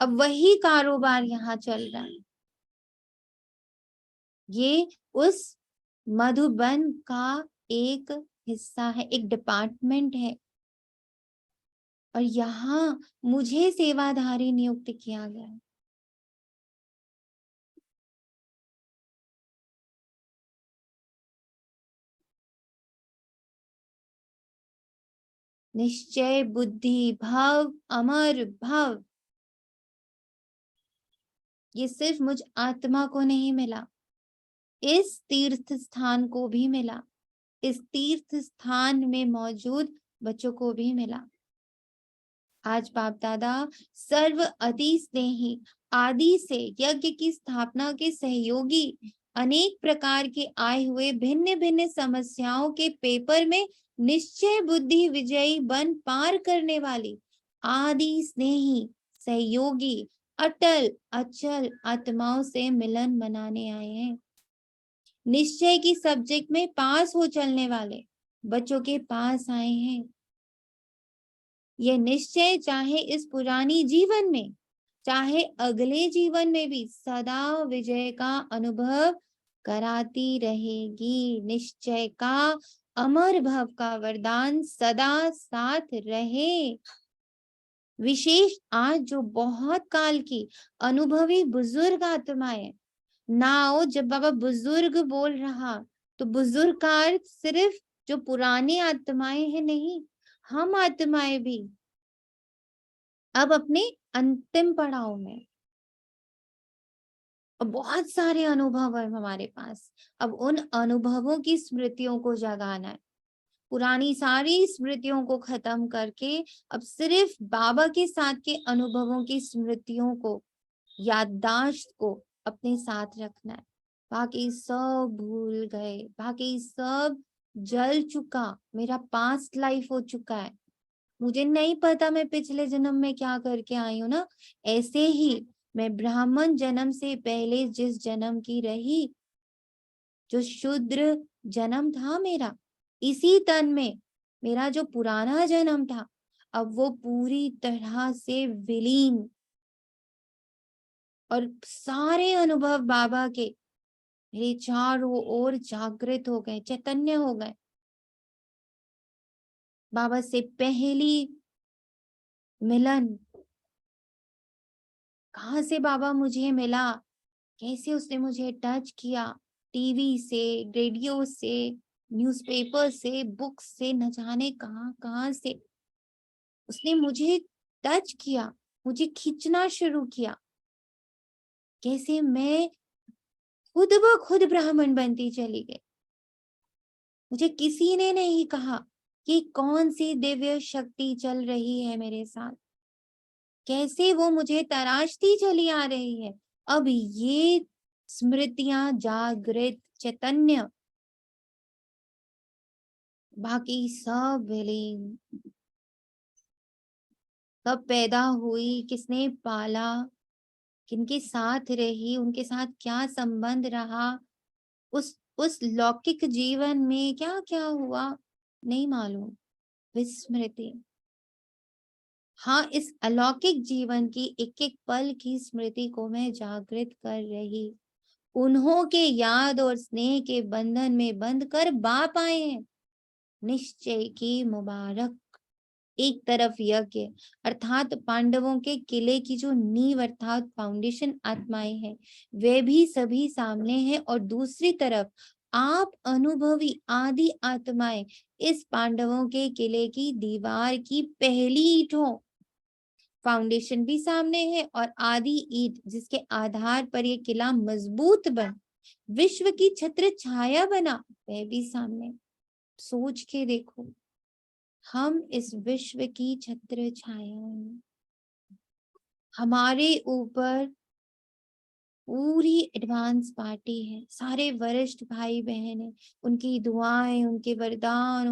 अब वही कारोबार यहाँ चल रहा है। ये उस मधुबन का एक हिस्सा है, एक डिपार्टमेंट है और यहाँ मुझे सेवाधारी नियुक्त किया गया है। निश्चय बुद्धि भव अमर भव, ये सिर्फ मुझ आत्मा को नहीं मिला, इस तीर्थ स्थान को भी मिला, इस तीर्थ स्थान में मौजूद बच्चों को भी मिला। आज बाप दादा सर्व अति स्नेही आदि से यज्ञ की स्थापना के सहयोगी, अनेक प्रकार के आए हुए भिन्न भिन्न समस्याओं के पेपर में निश्चय बुद्धि विजयी बन पार करने वाली आदि स्नेही सहयोगी अटल अचल आत्माओं से मिलन मनाने आए हैं। निश्चय की सब्जेक्ट में पास हो चलने वाले बच्चों के पास आए हैं। ये निश्चय चाहे इस पुरानी जीवन में, चाहे अगले जीवन में भी सदा विजय का अनुभव कराती रहेगी। निश्चय का अमर भव का वरदान सदा साथ रहे। विशेष आज जो बहुत काल की अनुभवी बुजुर्ग आत्माएं नाउ जब बाबा बुजुर्ग बोल रहा, तो बुजुर्ग का अर्थ सिर्फ जो पुरानी आत्माएं हैं नहीं, हम आत्माएं भी अब अपने अंतिम पड़ाव में। और बहुत सारे अनुभव है हमारे पास, अब उन अनुभवों की स्मृतियों को जगाना है। पुरानी सारी स्मृतियों को खत्म करके अब सिर्फ बाबा के साथ के अनुभवों की स्मृतियों को, याददाश्त को अपने साथ रखना है। बाकी सब भूल गए, बाकी सब जल चुका, मेरा पास्ट लाइफ हो चुका है, मुझे नहीं पता मैं पिछले जन्म में क्या करके आई हूं ना। ऐसे ही मैं ब्राह्मण जन्म से पहले जिस जन्म की रही, जो शूद्र जन्म था मेरा, इसी तन में मेरा जो पुराना जन्म था, अब वो पूरी तरह से विलीन, और सारे अनुभव बाबा के मेरे चारों ओर जागृत हो गए, चैतन्य हो गए। बाबा से पहली मिलन, कहाँ से बाबा मुझे मिला, कैसे उसने मुझे टच किया, टीवी से, रेडियो से, न्यूज़पेपर से, बुक से, न जाने कहाँ कहाँ से उसने मुझे टच किया, मुझे खींचना शुरू किया। कैसे मैं खुद ब खुद ब्राह्मण बनती चली गई। मुझे किसी ने नहीं कहा कि कौन सी दिव्य शक्ति चल रही है मेरे साथ, कैसे वो मुझे तराशती चली आ रही है। अब ये स्मृतियां जागृत, चैतन्य, बाकी सब विलीन। कब पैदा हुई, किसने पाला, किनके साथ रही, उनके साथ क्या संबंध रहा, उस लौकिक जीवन में क्या क्या हुआ नहीं मालूम, विस्मृति। हाँ, इस अलौकिक जीवन की एक एक पल की स्मृति को मैं जागृत कर रही, उन्हों के याद और स्नेह के बंधन में बंध कर बाप आए हैं। निश्चय की मुबारक। एक तरफ यज्ञ अर्थात पांडवों के किले की जो नींव अर्थात फाउंडेशन आत्माएं हैं, वे भी सभी सामने हैं, और दूसरी तरफ आप अनुभवी आदि आत्माएं इस पांडवों के किले की दीवार की पहली ईंटों, फाउंडेशन भी सामने है, और आदि ईंट जिसके आधार पर ये किला मजबूत बन विश्व की छत्र छाया बना, वह भी सामने। सोच के देखो, हम इस विश्व की छत्र छाया हैं, हमारे ऊपर पूरी एडवांस पार्टी है, सारे वरिष्ठ भाई बहन है, उनकी दुआएं, उनके वरदान,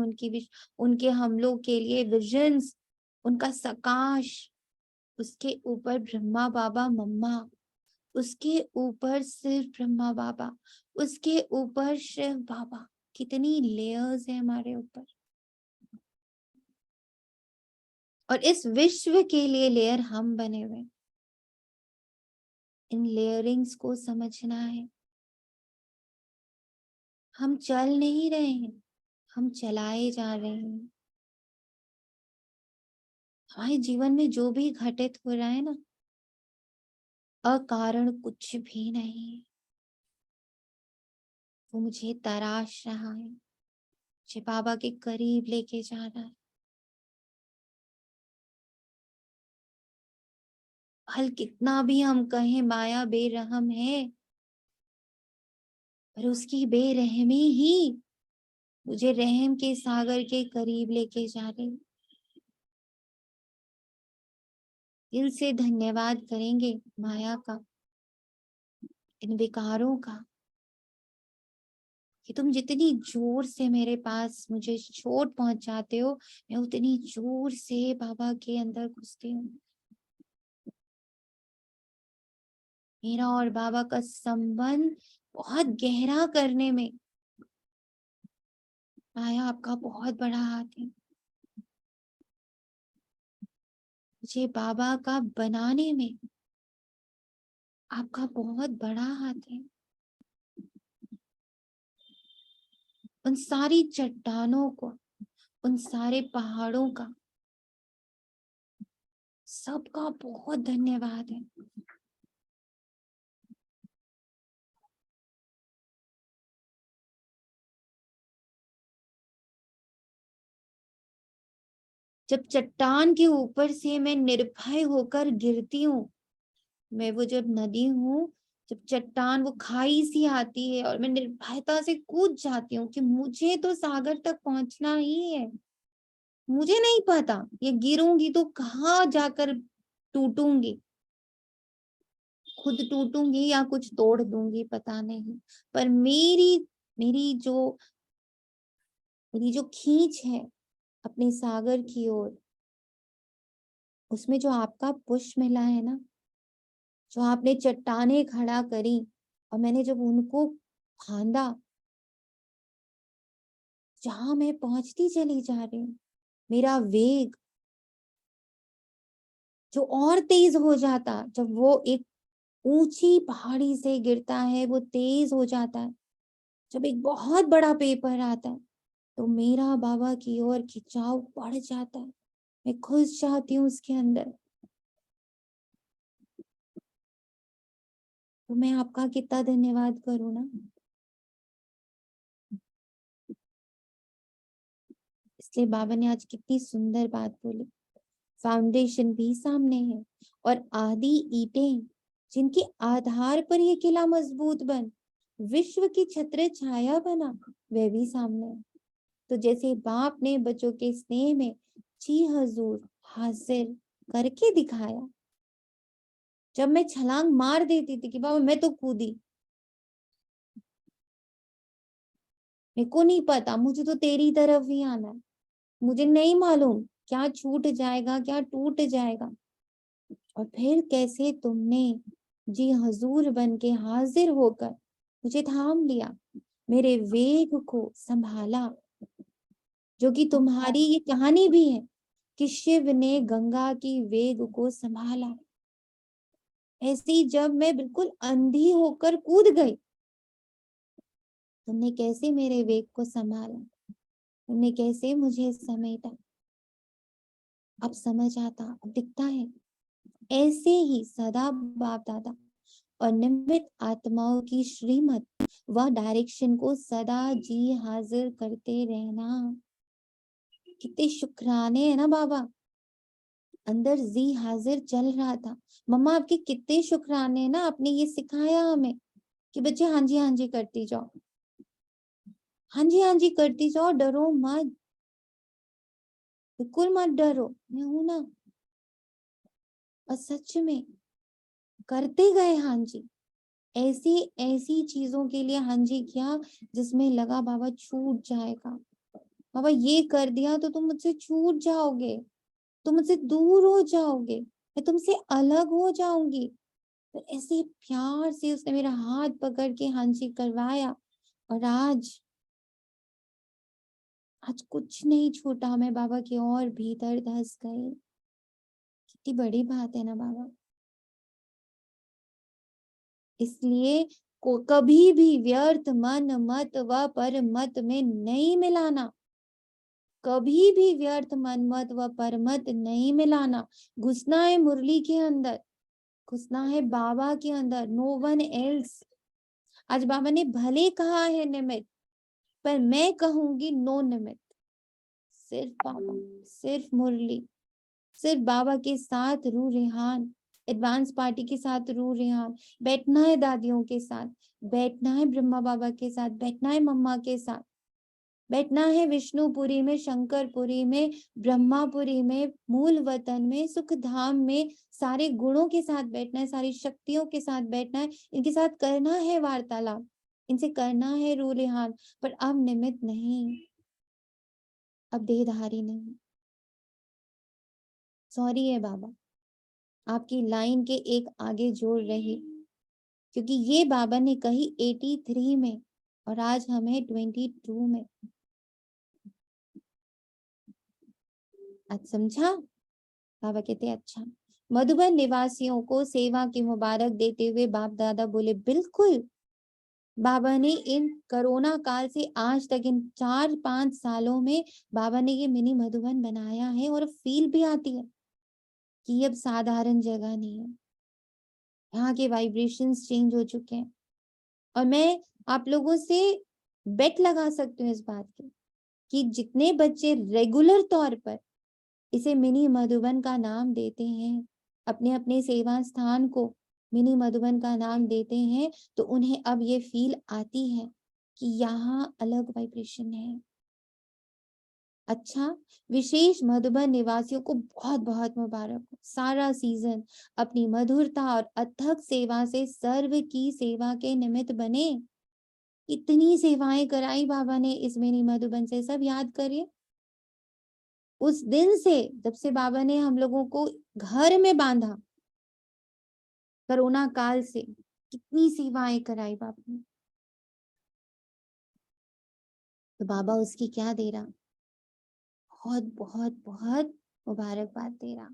उनके हम लोग के लिए विजन्स, उनका सकाश, उसके ऊपर ब्रह्मा बाबा मम्मा, उसके ऊपर सिर्फ ब्रह्मा बाबा, उसके ऊपर शिव बाबा। कितनी लेयर्स है हमारे ऊपर, और इस विश्व के लिए लेयर हम बने हुए। इन लेयरिंग्स को समझना है। हम चल नहीं रहे हैं, हम चलाए जा रहे हैं। हमारे जीवन में जो भी घटित हो रहा है ना, अकारण कुछ भी नहीं है। वो मुझे तराश रहा है, मुझे बाबा के करीब लेके जा रहा है। हल कितना भी हम कहें माया बेरहम है, पर उसकी बेरहमी ही मुझे रहम के सागर के करीब लेके जा रही। दिल से धन्यवाद करेंगे माया का, इन विकारों का, कि तुम जितनी जोर से मेरे पास मुझे चोट पहुंचाते हो, मैं उतनी जोर से बाबा के अंदर घुसती हूँ। मेरा और बाबा का संबंध बहुत गहरा करने में माया आपका बहुत बड़ा हाथ है। मुझे बाबा का बनाने में आपका बहुत बड़ा हाथ है। उन सारी चट्टानों को, उन सारे पहाड़ों का, सबका बहुत धन्यवाद है। जब चट्टान के ऊपर से मैं निर्भय होकर गिरती हूँ, मैं वो जब नदी हूँ, जब चट्टान वो खाई सी आती है और मैं निर्भयता से कूद जाती हूँ कि मुझे तो सागर तक पहुंचना ही है। मुझे नहीं पता ये गिरूंगी तो कहाँ जाकर टूटूंगी, खुद टूटूंगी या कुछ तोड़ दूंगी, पता नहीं। पर मेरी मेरी जो खींच है अपने सागर की ओर, उसमें जो आपका पुश मिला है ना, जो आपने चट्टाने खड़ा करी और मैंने जब उनको फांदा, जहां मैं पहुंचती चली जा रही हूँ, मेरा वेग जो और तेज हो जाता, जब वो एक ऊंची पहाड़ी से गिरता है, वो तेज हो जाता है। जब एक बहुत बड़ा पेपर आता है तो मेरा बाबा की ओर खिंचाव बढ़ जाता है, मैं घुस जाती हूँ उसके अंदर। तो मैं आपका कितना धन्यवाद करूँ ना। इसलिए बाबा ने आज कितनी सुंदर बात बोली। फाउंडेशन भी सामने है और आधी ईंटें जिनके आधार पर ये किला मजबूत बन विश्व की छत्र छाया बना, वह भी सामने है। तो जैसे बाप ने बच्चों के स्नेह में जी हजूर हाजिर करके दिखाया, जब मैं छलांग मार देती थी कि बाबा मैं तो कूदी, मेरे को नहीं पता, मुझे तो तेरी तरफ ही आना है, मुझे नहीं मालूम क्या छूट जाएगा क्या टूट जाएगा। और फिर कैसे तुमने जी हजूर बन के हाजिर होकर मुझे थाम लिया, मेरे वेग को संभाला, जो कि तुम्हारी ये कहानी भी है कि शिव ने गंगा की वेग को संभाला। ऐसे ही जब मैं बिल्कुल अंधी होकर कूद गई, तुमने कैसे मेरे वेग को संभाला, तुमने कैसे मुझे समेटा। अब समझ आता, अब दिखता है। ऐसे ही सदा बाप दादा और निमित आत्माओं की श्रीमत व डायरेक्शन को सदा जी हाजिर करते रहना। कितने शुक्राने है ना बाबा। अंदर जी हाजिर चल रहा था। मम्मा आपके कितने शुक्राने ना, आपने ये सिखाया हमें कि बच्चे हाँ जी करती जाओ, हाँ जी करती जाओ, डरो मत, बिल्कुल मत डरो, मैं हूं ना। और सच में करते गए हाँ जी, ऐसी ऐसी चीजों के लिए हाँ जी किया जिसमें लगा बाबा छूट जाएगा, बाबा ये कर दिया तो तुम मुझसे छूट जाओगे, तुम मुझसे दूर हो जाओगे, मैं तुमसे अलग हो जाऊंगी। तो ऐसे प्यार से उसने मेरा हाथ पकड़ के हाँ जी करवाया। और आज कुछ नहीं छूटा, मैं बाबा के और भीतर धस गई। कितनी बड़ी बात है ना बाबा। इसलिए को कभी भी व्यर्थ मन मत व पर मत में नहीं मिलाना, कभी भी व्यर्थ मन मत व पर मत नहीं मिलाना। घुसना है मुरली के अंदर, घुसना है बाबा के अंदर, नो वन एल्स। आज बाबा ने भले कहा है निमित्त, पर मैं कहूंगी नो निमित्त, सिर्फ बाबा, सिर्फ मुरली, सिर्फ बाबा के साथ रू रेहान, एडवांस पार्टी के साथ रू रेहान, बैठना है दादियों के साथ, बैठना है ब्रह्मा बाबा के साथ, बैठना है मम्मा के साथ, बैठना है विष्णुपुरी में, शंकरपुरी में, ब्रह्मापुरी में, मूल वतन में, सुख धाम में, सारे गुणों के साथ बैठना है, सारी शक्तियों के साथ बैठना है, इनके साथ करना है वार्तालाप, इनसे करना है रू रेहान। पर अब निमित्त नहीं, अब देहधारी नहीं। सॉरी है बाबा, आपकी लाइन के एक आगे जोड़ रही, क्योंकि ये बाबा ने कही 83 में और आज हमें 22 में। आज समझा? बाबा कहते अच्छा। मधुबन निवासियों को सेवा की मुबारक देते हुए बाप दादा बोले बिल्कुल, बाबा ने इन कोरोना काल से आज तक इन 4-5 सालों में बाबा ने ये मिनी मधुबन बनाया है और फील भी आती है कि ये अब साधारण जगह नहीं है, यहाँ के वाइब्रेशंस चेंज हो चुके हैं। और मैं आप लोगों से बेट लगा सकती हूँ इस बात की कि जितने बच्चे रेगुलर तौर पर इसे मिनी मधुबन का नाम देते हैं, अपने अपने सेवा स्थान को मिनी मधुबन का नाम देते हैं, तो उन्हें अब ये फील आती है कि यहाँ अलग वाइब्रेशन है। अच्छा, विशेष मधुबन निवासियों को बहुत बहुत मुबारक हो। सारा सीजन अपनी मधुरता और अथक सेवा से सर्व की सेवा के निमित्त बने। इतनी सेवाएं कराई बाबा ने इस मिनी मधुबन से, सब याद करिए। उस दिन से, जब से बाबा ने हम लोगों को घर में बांधा, कोरोना काल से, कितनी सेवाएं कराई बाबा ने। तो बाबा उसकी क्या दे रहा? बहुत बहुत बहुत मुबारकबाद दे रहा।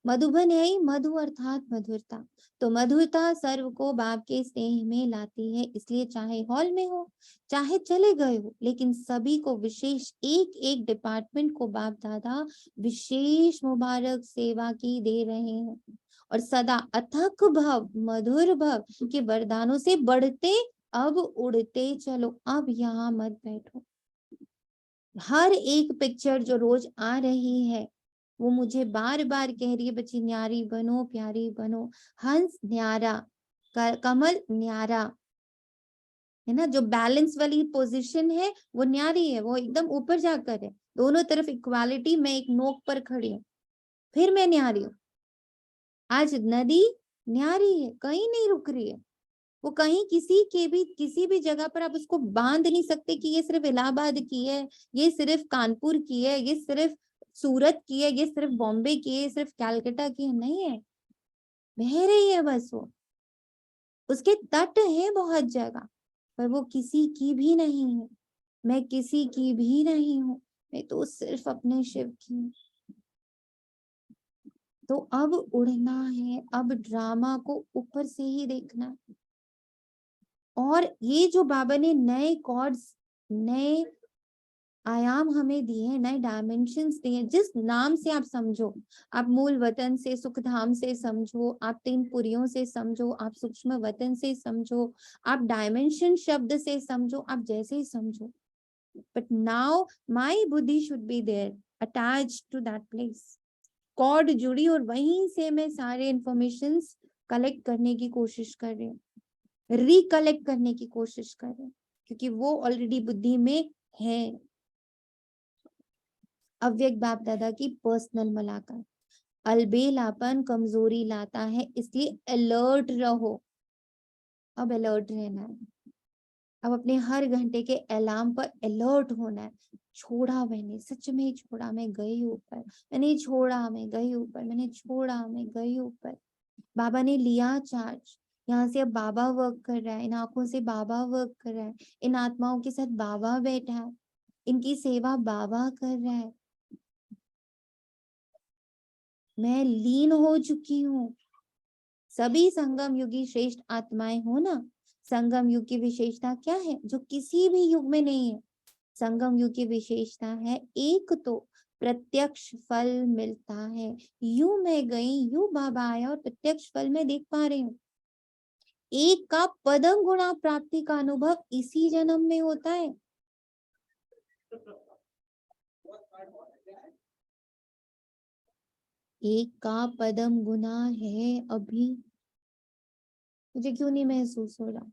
मधुबन है ही मधु अर्थात मधुरता। तो मधुरता सर्व को बाप के स्नेह में लाती है। इसलिए चाहे हॉल में हो, चाहे चले गए हो, लेकिन सभी को विशेष एक एक डिपार्टमेंट को बाप दादा विशेष मुबारक सेवा की दे रहे हैं। और सदा अथक भव मधुर भव के वरदानों से बढ़ते अब उड़ते चलो, अब यहाँ मत बैठो। हर एक पिक्चर जो रोज आ रही है वो मुझे बार बार कह रही है, बच्ची न्यारी बनो, प्यारी बनो। हंस न्यारा, कमल न्यारा, है ना। जो बैलेंस वाली पोजीशन है वो न्यारी है, वो एकदम ऊपर जाकर है। दोनों तरफ इक्वालिटी, मैं एक नोक पर खड़ी हूँ, फिर मैं न्यारी हूँ। आज नदी न्यारी है, कहीं नहीं रुक रही है। वो कहीं किसी भी जगह पर आप उसको बांध नहीं सकते कि ये सिर्फ इलाहाबाद की है, ये सिर्फ कानपुर की है, ये सिर्फ सूरत की है, ये सिर्फ बॉम्बे की है, ये सिर्फ कैलकाटा की है। नहीं है, बह रही है बस वो। उसके तट है बहुत जगह, पर वो किसी की भी नहीं है। मैं किसी की भी नहीं हूँ, मैं तो सिर्फ अपने शिव की हूँ। तो अब उड़ना है, अब ड्रामा को ऊपर से ही देखना है। और ये जो बाबा ने नए कॉर्ड्स, नए आयाम हमें दिए हैं, नए डायमेंशंस दिए हैं, जिस नाम से आप समझो, आप मूल वतन से, सुखधाम से समझो, आप तीन पुरियों से समझो, आप सूक्ष्म वतन से समझो, आप डायमेंशन शब्द से समझो, आप जैसे ही समझो, but now my buddhi should be there attached to that place. Cord जुड़ी और वहीं से मैं सारे इंफॉर्मेशन कलेक्ट करने की कोशिश कर रही हूँ, रिकलेक्ट करने की कोशिश कर रहे हैं, क्योंकि वो ऑलरेडी बुद्धि में है। अव्यक्त बाप दादा की पर्सनल मुलाकात। अलबेलापन कमजोरी लाता है, इसलिए अलर्ट रहो। अब अलर्ट रहना है, अब अपने हर घंटे के अलार्म पर अलर्ट होना है। छोड़ा मैंने, सच में छोड़ा, मैं गई ऊपर, मैंने छोड़ा, मैं गई ऊपर, मैंने छोड़ा, मैं गई ऊपर। बाबा ने लिया चार्ज, यहाँ से अब बाबा वर्क कर रहा है, इन आंखों से बाबा वर्क कर रहा है, इन आत्माओं के साथ बाबा बैठा है, इनकी सेवा बाबा कर रहा है। मैं लीन हो चुकी हूँ। सभी संगम युगी श्रेष्ठ आत्माएं हो ना। संगम युग की विशेषता क्या है जो किसी भी युग में नहीं है? संगम युग की विशेषता है, एक तो प्रत्यक्ष फल मिलता है। यूं मैं गई, यूं बाबा आया और प्रत्यक्ष फल मैं देख पा रही हूँ। एक का पदम गुणा प्राप्ति का अनुभव इसी जन्म में होता है। एक का पदम गुना है अभी, मुझे क्यों नहीं महसूस हो रहा?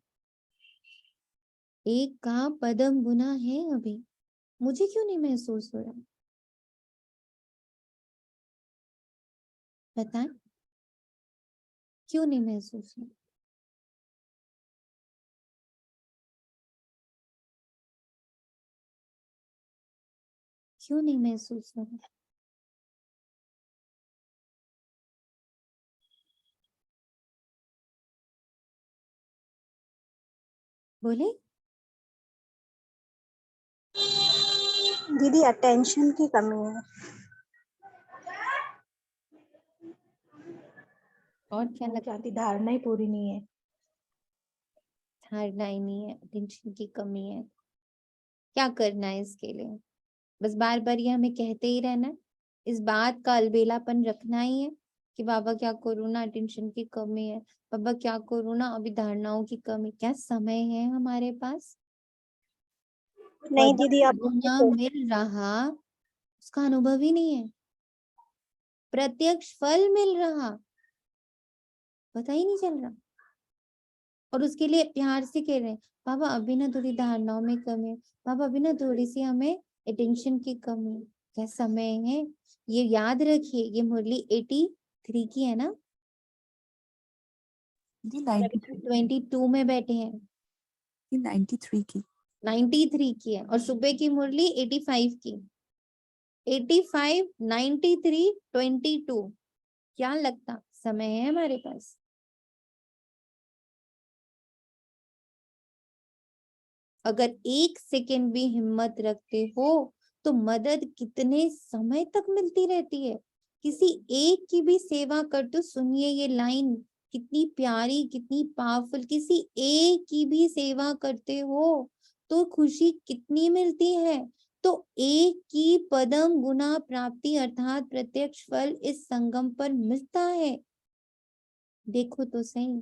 एक का पदम गुना है अभी, मुझे क्यों नहीं महसूस हो रहा? बताएं, क्यों नहीं महसूस हो? क्यों नहीं महसूस हो रहा? बोले। दीदी अटेंशन की कमी है। और क्या लगता चाहती, धारणा ही पूरी नहीं है। धारणा ही नहीं है, अटेंशन की कमी है। क्या करना है इसके लिए? बस बार बार ये हमें कहते ही रहना है, इस बात का अलबेलापन रखना ही है कि बाबा क्या करूँ ना, अटेंशन की कमी है, बाबा क्या करूँ ना, अभी धारणाओं की कमी। क्या समय है हमारे पास? नहीं दीदी, अब गुना मिल रहा, उसका अनुभव ही नहीं है। प्रत्यक्ष फल मिल रहा, पता ही नहीं चल रहा। और उसके लिए प्यार से कह रहे हैं, बाबा अभी ना थोड़ी धारणाओं में कमी है, बाबा अभी ना थोड़ी सी हमें अटेंशन की कमी है। क्या समय है, ये याद रखिए, ये मुरली 83 की है ना, जी 93 22 में बैठे हैं, 93 की 93 की है, और सुबह की मुरली 85 की। 85, 93, 22, क्या लगता समय है हमारे पास? अगर 1 सेकेंड भी हिम्मत रखते हो तो मदद कितने समय तक मिलती रहती है। किसी एक की भी सेवा कर, तो सुनिए ये लाइन कितनी प्यारी, कितनी पावरफुल। किसी एक की भी सेवा करते हो तो खुशी कितनी मिलती है। तो एक की पदम गुना प्राप्ति अर्थात प्रत्यक्ष फल इस संगम पर मिलता है। देखो तो सही।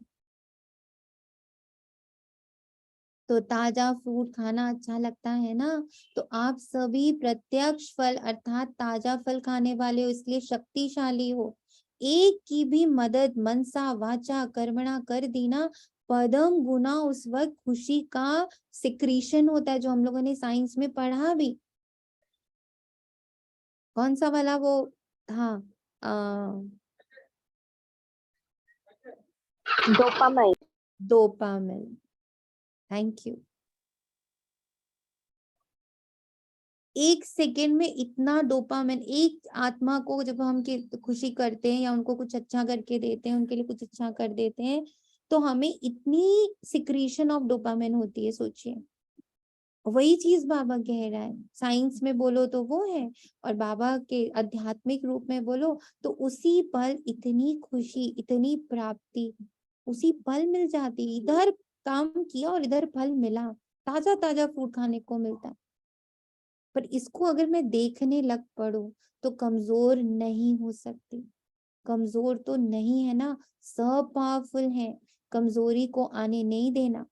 तो ताजा फ्रूट खाना अच्छा लगता है ना, तो आप सभी प्रत्यक्ष फल अर्थात ताजा फल खाने वाले हो, इसलिए शक्तिशाली हो। एक की भी मदद मनसा वाचा कर्मणा कर दी ना, पदम गुना उस वक्त खुशी का सिक्रीशन होता है, जो हम लोगों ने साइंस में पढ़ा भी। कौन सा वाला वो था, dopamine. Dopamine. Thank you. 1 second में इतना डोपामिन, एक आत्मा को जब हम खुशी करते हैं या उनको कुछ अच्छा करके देते हैं, उनके लिए कुछ अच्छा कर देते हैं, तो हमें इतनी सिक्रीशन ऑफ डोपामिन होती है, सोचिए। वही चीज बाबा कह रहा है, साइंस में बोलो तो वो है, और बाबा के आध्यात्मिक रूप में बोलो तो उसी पल इतनी खुशी, इतनी प्राप्ति उसी पल मिल जाती। इधर काम किया और इधर फल मिला, ताजा ताजा फूड खाने को मिलता है। पर इसको अगर मैं देखने लग पड़ूं तो कमजोर नहीं हो सकती। कमजोर तो नहीं है ना, सब पावरफुल है। कमजोरी को आने नहीं देना।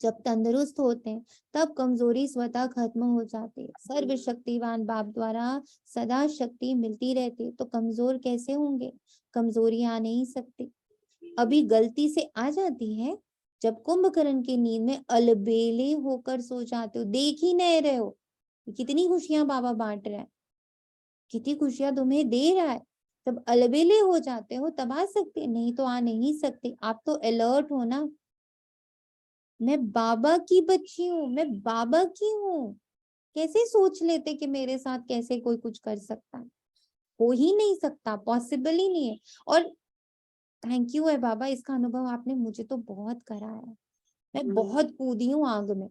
जब तंदुरुस्त होते हैं तब कमजोरी स्वतः खत्म हो जाती है। सर्वशक्तिवान बाप द्वारा सदा शक्ति मिलती रहती, तो कमजोर कैसे होंगे? कमजोरी आ नहीं सकती। अभी गलती से आ जाती है जब कुंभकर्ण की नींद में अलबेले होकर सो जाते हो, देख ही नहीं रहे हो कितनी खुशियां बाबा बांट रहा है, कितनी खुशियां तुम्हें दे रहा है। जब अलबेले हो जाते हो तब आ सकते, नहीं तो आ नहीं सकते। आप तो अलर्ट हो ना, मैं बाबा की बच्ची हूँ, मैं बाबा की हूँ। कैसे सोच लेते कि मेरे साथ कैसे कोई कुछ कर सकता है? हो ही नहीं सकता, पॉसिबल ही नहीं है। और थैंक यू है बाबा, इसका अनुभव आपने मुझे तो बहुत कराया। मैं बहुत कूदी हूँ आग में,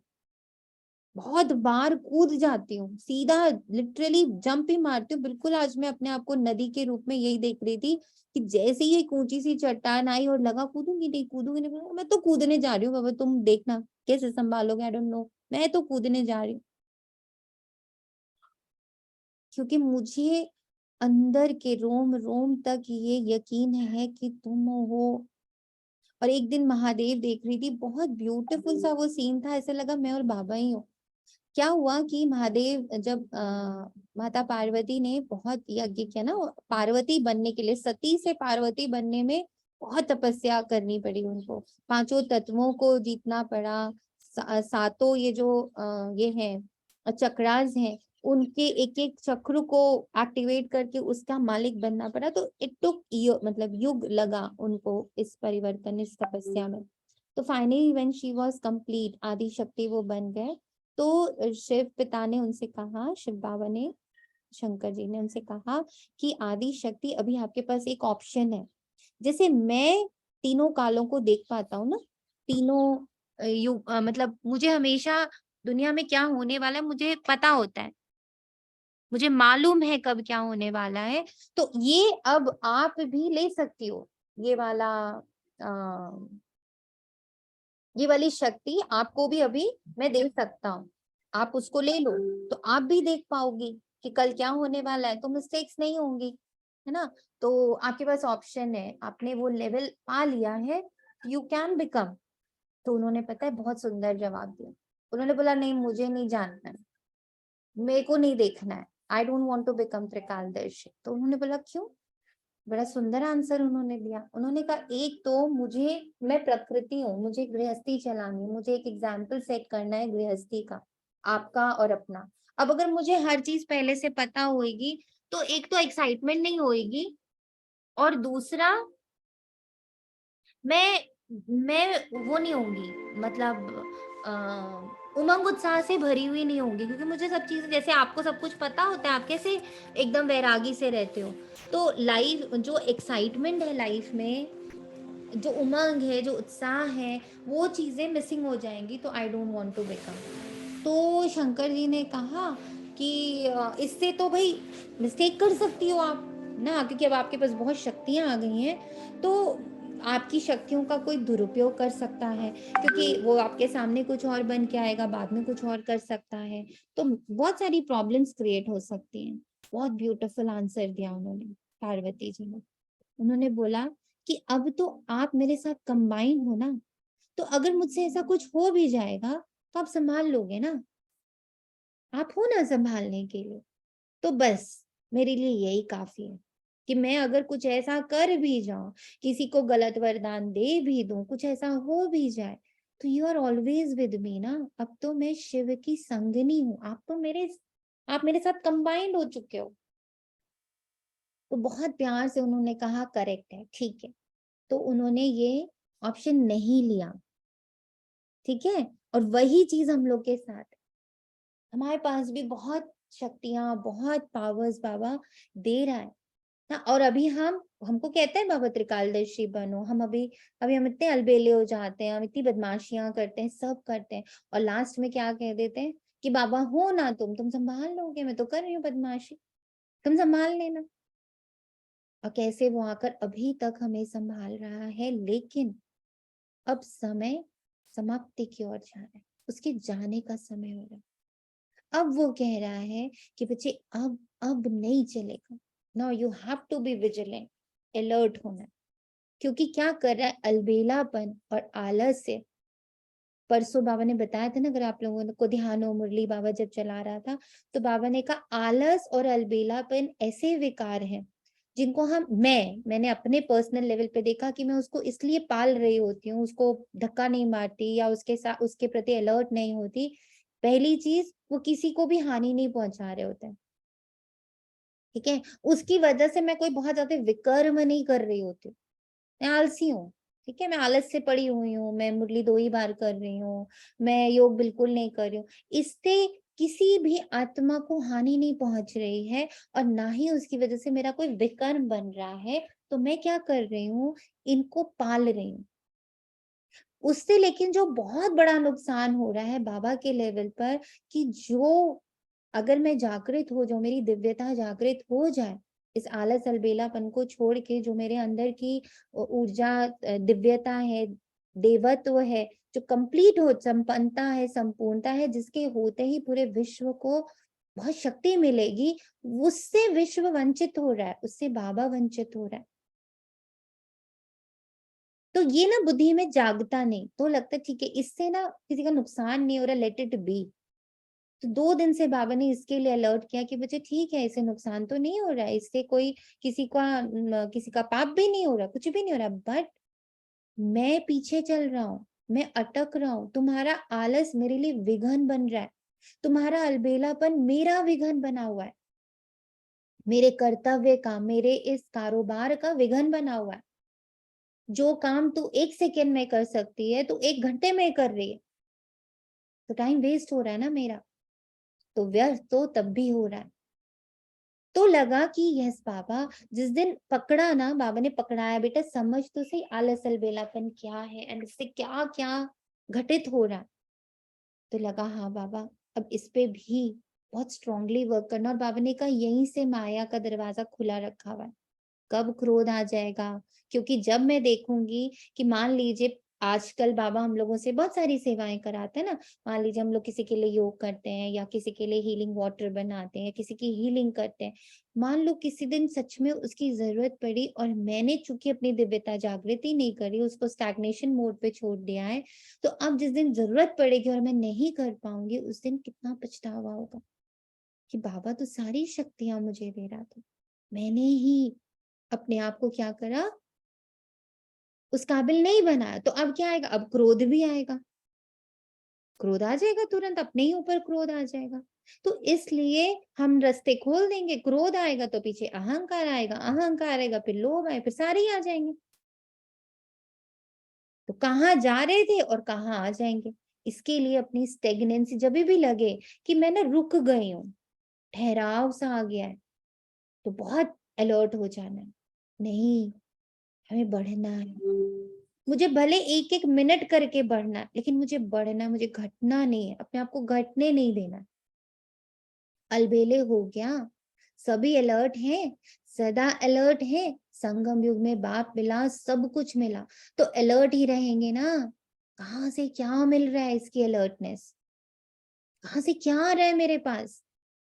बहुत बार कूद जाती हूँ, सीधा लिटरली जंप ही मारती हूँ बिल्कुल। आज मैं अपने आप को नदी के रूप में यही देख रही थी कि जैसे ही एक ऊंची सी चट्टान आई और लगा कूदूंगी नहीं कूदूंगी नहीं, मैं तो कूदने जा रही हूँ बाबा, तुम देखना कैसे संभालोगे, आई डोंट नो, मैं तो कूदने जा रही हूँ। क्योंकि मुझे अंदर के रोम रोम तक ये यकीन है कि तुम हो। और एक दिन महादेव देख रही थी, बहुत ब्यूटीफुल सा वो सीन था, ऐसा लगा मैं और बाबा ही हूँ। क्या हुआ कि महादेव जब माता पार्वती ने बहुत यज्ञ किया ना, पार्वती बनने के लिए, सती से पार्वती बनने में बहुत तपस्या करनी पड़ी उनको, 5 तत्वों को जीतना पड़ा, सातों ये जो ये हैं चक्रास हैं, उनके एक एक चक्र को एक्टिवेट करके उसका मालिक बनना पड़ा। तो इट टुक मतलब युग लगा उनको इस परिवर्तन, इस तपस्या में। तो finally when she was complete, आदि शक्ति वो बन गए। तो शिव पिता ने उनसे कहा, शिव बाबा ने, शंकर जी ने उनसे कहा कि आदि शक्ति अभी आपके पास एक ऑप्शन है। जैसे मैं तीनों कालों को देख पाता हूँ ना, तीनों युग, मतलब मुझे हमेशा दुनिया में क्या होने वाला है मुझे पता होता है, मुझे मालूम है कब क्या होने वाला है। तो ये अब आप भी ले सकती हो, ये वाला ये वाली शक्ति आपको भी अभी मैं दे सकता हूँ, आप उसको ले लो तो आप भी देख पाओगी कि कल क्या होने वाला है, तो मिस्टेक्स नहीं होंगी, है ना। तो आपके पास ऑप्शन है, आपने वो लेवल पा लिया है, यू कैन बिकम। तो उन्होंने पता है बहुत सुंदर जवाब दिया। उन्होंने बोला नहीं मुझे नहीं जानना है, मेरे को नहीं देखना है, I don't want to become त्रिकालदर्शी। तो उन्होंने बोला क्यों? बड़ा सुंदर आंसर उन्होंने दिया। उन्होंने कहा एक तो मैं प्रकृति हूँ, मुझे गृहस्थी चलानी है, मुझे एक एग्जाम्पल सेट करना है गृहस्थी का, आपका और अपना। अब अगर मुझे हर चीज पहले से पता होगी तो एक तो एक्साइटमेंट नहीं होगी, और दूसरा मैं वो नहीं होंगी, मतलब उमंग उत्साह से भरी हुई नहीं होंगी, क्योंकि मुझे सब चीजें, जैसे आपको सब कुछ पता होता है, आप कैसे एकदम वैरागी से रहते हो। तो लाइफ जो एक्साइटमेंट है लाइफ में, जो उमंग है, जो उत्साह है, वो चीजें मिसिंग हो जाएंगी। तो I don't want to become. तो शंकर जी ने कहा कि इससे तो भाई मिस्टेक कर सकती हो आप ना, क्योंकि अब आपके पास बहुत शक्तियां आ गई हैं, तो आपकी शक्तियों का कोई दुरुपयोग कर सकता है, क्योंकि वो आपके सामने कुछ और बन के आएगा, बाद में कुछ और कर सकता है, तो बहुत सारी प्रॉब्लम्स क्रिएट हो सकती हैं। बहुत ब्यूटीफुल आंसर दिया उन्होंने, पार्वती जी ने। उन्होंने बोला कि अब तो आप मेरे साथ कंबाइन हो ना, तो अगर मुझसे ऐसा कुछ हो भी जाएगा तो आप संभाल लोगे ना, आप हो ना संभालने के लिए। तो बस मेरे लिए यही काफी है कि मैं अगर कुछ ऐसा कर भी जाऊं, किसी को गलत वरदान दे भी दूं, कुछ ऐसा हो भी जाए, तो you are always with me ना। अब तो मैं शिव की संगनी हूँ, आप मेरे साथ कंबाइंड हो चुके हो। तो बहुत प्यार से उन्होंने कहा करेक्ट है, ठीक है। तो उन्होंने ये ऑप्शन नहीं लिया, ठीक है। और वही चीज हम लोग के साथ, हमारे पास भी बहुत शक्तियां, बहुत पावर्स बाबा दे रहा है ना। और अभी हमको कहते हैं बाबा त्रिकालदर्शी बनो, हम अभी हम इतने अलबेले हो जाते हैं, हम इतनी बदमाशियां करते हैं, सब करते हैं, और लास्ट में क्या कह देते हैं कि बाबा हो ना तुम संभाल लोगे, मैं तो कर रही हूँ बदमाशी, तुम संभाल लेना। और कैसे वो आकर अभी तक हमें संभाल रहा है, लेकिन अब समय समाप्ति की ओर जा रहा है, उसके जाने का समय हो रहा है। अब वो कह रहा है कि बच्चे अब नहीं चलेगा, now you have to be vigilant, alert होना। क्योंकि क्या कर रहा है, अलबेलापन और आलस से, परसों बाबा ने बताया था ना, अगर आप लोगों को ध्यान हो, मुरली बाबा जब चला रहा था, तो बाबा ने कहा आलस और अलबेलापन ऐसे विकार हैं जिनको मैंने अपने पर्सनल लेवल पे देखा कि मैं उसको इसलिए पाल रही होती हूँ, उसको धक्का नहीं मारती या उसके साथ उसके प्रति अलर्ट नहीं होती। पहली चीज, वो किसी को भी हानि नहीं पहुंचा रहे होते हैं, ठीक है। उसकी वजह से मैं कोई बहुत ज्यादा विकर्म नहीं कर रही होती हूँ, मैं आलसी हूँ, ठीक है, मैं आलस से पड़ी हुई हूँ, मैं मुरली 2 ही बार कर रही हूँ, मैं योग बिल्कुल नहीं कर रही हूँ। इससे किसी भी आत्मा को हानि नहीं पहुंच रही है, और ना ही उसकी वजह से मेरा कोई विकर्म बन रहा है। तो मैं क्या कर रही हूँ, इनको पाल रही हूँ। उससे लेकिन जो बहुत बड़ा नुकसान हो रहा है बाबा के लेवल पर, कि जो अगर मैं जागृत हो जाऊं, मेरी दिव्यता जागृत हो जाए, इस आलस अलबेलापन को छोड़ के, जो मेरे अंदर की ऊर्जा, दिव्यता है, देवत्व है, जो कंप्लीट हो, संपन्नता है, संपूर्णता है, जिसके होते ही पूरे विश्व को बहुत शक्ति मिलेगी, उससे विश्व वंचित हो रहा है, उससे बाबा वंचित हो रहा है। तो ये ना बुद्धि में जागता नहीं, तो लगता है ठीक है, इससे ना किसी का नुकसान नहीं हो रहा, लेट इट बी। तो 2 दिन से बाबा ने इसके लिए अलर्ट किया कि बच्चे ठीक है, इससे नुकसान तो नहीं हो रहा है, इससे कोई किसी का पाप भी नहीं हो रहा, कुछ भी नहीं हो रहा, बट मैं पीछे चल रहा हूँ, मैं अटक रहा हूँ, तुम्हारा आलस मेरे लिए विघन बन रहा है, तुम्हारा अलबेलापन मेरा विघन बना हुआ है, मेरे कर्तव्य का, मेरे इस कारोबार का विघन बना हुआ है। जो काम तू 1 सेकेंड में कर सकती है, तू 1 घंटे में कर रही है, तो टाइम वेस्ट हो रहा है ना मेरा, तो व्यर्थ तो तब भी हो रहा है। तो लगा कि यस बाबा, जिस दिन पकड़ा ना, बाबा ने पकड़ाया, बेटा समझ तो सही आलस अलबेलापन क्या है एंड इससे क्या क्या घटित हो रहा है। तो लगा हाँ बाबा, अब इस पे भी बहुत स्ट्रांगली वर्क करना। और बाबा ने कहा यहीं से माया का दरवाजा खुला रखा हुआ है, कब क्रोध आ जाएगा। क्योंकि जब मैं देखूंगी कि मान लीजिए आजकल बाबा हम लोगों से बहुत सारी सेवाएं कराते हैं ना, मान लीजिए हम लोग किसी के लिए योग करते हैं, या किसी के लिए हीलिंग वाटर बनाते हैं, या किसी की हीलिंग करते हैं। मान लो किसी दिन सच में उसकी जरूरत पड़ी, और मैंने चूंकि अपनी दिव्यता जागृति नहीं करी, उसको स्टैग्नेशन मोड पे छोड़ दिया है, तो अब जिस दिन जरूरत पड़ेगी और मैं नहीं कर पाऊंगी, उस दिन कितना पछतावा होगा। कि बाबा तो सारी शक्तियां मुझे दे रहा था, मैंने ही अपने आप को क्या करा, उस काबिल नहीं बनाया। तो अब क्या आएगा, अब क्रोध भी आएगा, क्रोध आ जाएगा, तुरंत अपने ही ऊपर क्रोध आ जाएगा। तो इसलिए हम रास्ते खोल देंगे, क्रोध आएगा तो पीछे अहंकार आएगा, अहंकार आएगा फिर लोभ आए, फिर सारे ही आ जाएंगे। तो कहाँ जा रहे थे और कहाँ आ जाएंगे, इसके लिए अपनी स्टेगनेंसी जब भी लगे कि मैं ना रुक गई हूँ, ठहराव सा आ गया है, तो बहुत अलर्ट हो जाना है, नहीं हमें बढ़ना है, मुझे भले एक एक मिनट करके बढ़ना है, लेकिन मुझे बढ़ना है, मुझे घटना नहीं है, अपने आप को घटने नहीं देना। अलबेले हो गया, सभी अलर्ट हैं, सदा अलर्ट हैं, संगम युग में बाप मिला, सब कुछ मिला, तो अलर्ट ही रहेंगे ना। कहाँ से क्या मिल रहा है इसकी अलर्टनेस, कहाँ से क्या आ रहा है मेरे पास,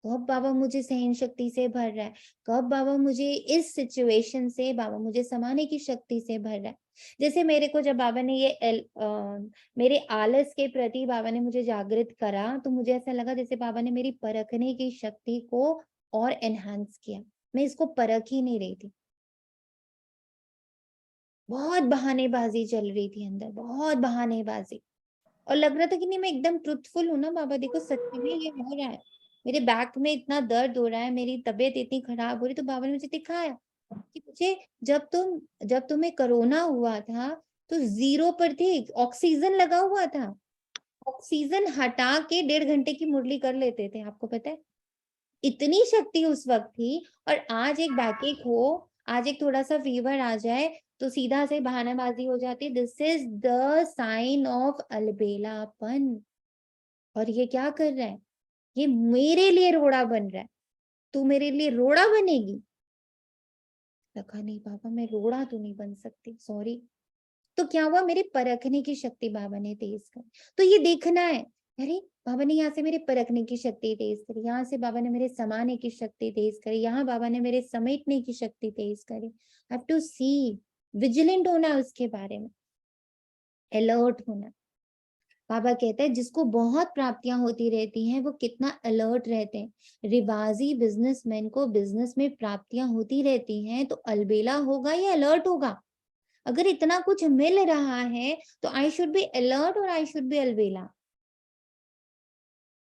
कब बाबा मुझे सहन शक्ति से भर रहा है, कब बाबा मुझे इस सिचुएशन से बाबा मुझे समाने की शक्ति से भर रहा है। जैसे मेरे को जब बाबा ने मेरे आलस के प्रति बाबा ने मुझे जागृत करा, तो मुझे ऐसा लगा जैसे बाबा ने मेरी परखने की शक्ति को और एनहांस किया, मैं इसको परख ही नहीं रही थी, बहुत बहानेबाजी चल रही थी अंदर, बहुत बहानेबाजी, और लग रहा था कि नहीं मैं एकदम ट्रुथफुल हूँ ना बाबा, देखो सच में ये हो रहा है, मेरे बैक में इतना दर्द हो रहा है, मेरी तबीयत इतनी खराब हो रही, तो बाबा ने मुझे दिखाया कि मुझे जब तुम्हें कोरोना हुआ था तो 0 पर थी, ऑक्सीजन लगा हुआ था, ऑक्सीजन हटा के 1.5 घंटे की मुरली कर लेते थे, आपको पता है, इतनी शक्ति उस वक्त थी। और आज एक बैकएक हो, आज एक थोड़ा सा फीवर आ जाए तो सीधा से बहानाबाजी हो जाती, this is the sign of अलबेलापन। और ये क्या कर रहा है, ये मेरे लिए रोड़ा बन रहा है, तू मेरे लिए रोड़ा बनेगी, लगा नहीं बाबा मैं रोड़ा तो नहीं बन सकती, सॉरी। तो क्या हुआ, मेरे परखने की शक्ति बाबा ने तेज कर, तो ये देखना है, अरे बाबा ने यहाँ से मेरे परखने की शक्ति तेज करी, यहाँ से बाबा ने मेरे समाने की शक्ति तेज करी, यहाँ बाबा ने मेरे समेटने की शक्ति तेज करी। हैव टू सी, विजिलेंट होना उसके बारे में, अलर्ट होना। बाबा कहता है जिसको बहुत प्राप्तियां होती रहती हैं वो कितना अलर्ट रहते हैं। रिवाजी बिजनेसमैन को बिजनेस में प्राप्तियां होती रहती हैं तो अलबेला होगा या अलर्ट होगा? अगर इतना कुछ मिल रहा है तो आई शुड बी अलर्ट और आई शुड बी अलबेला।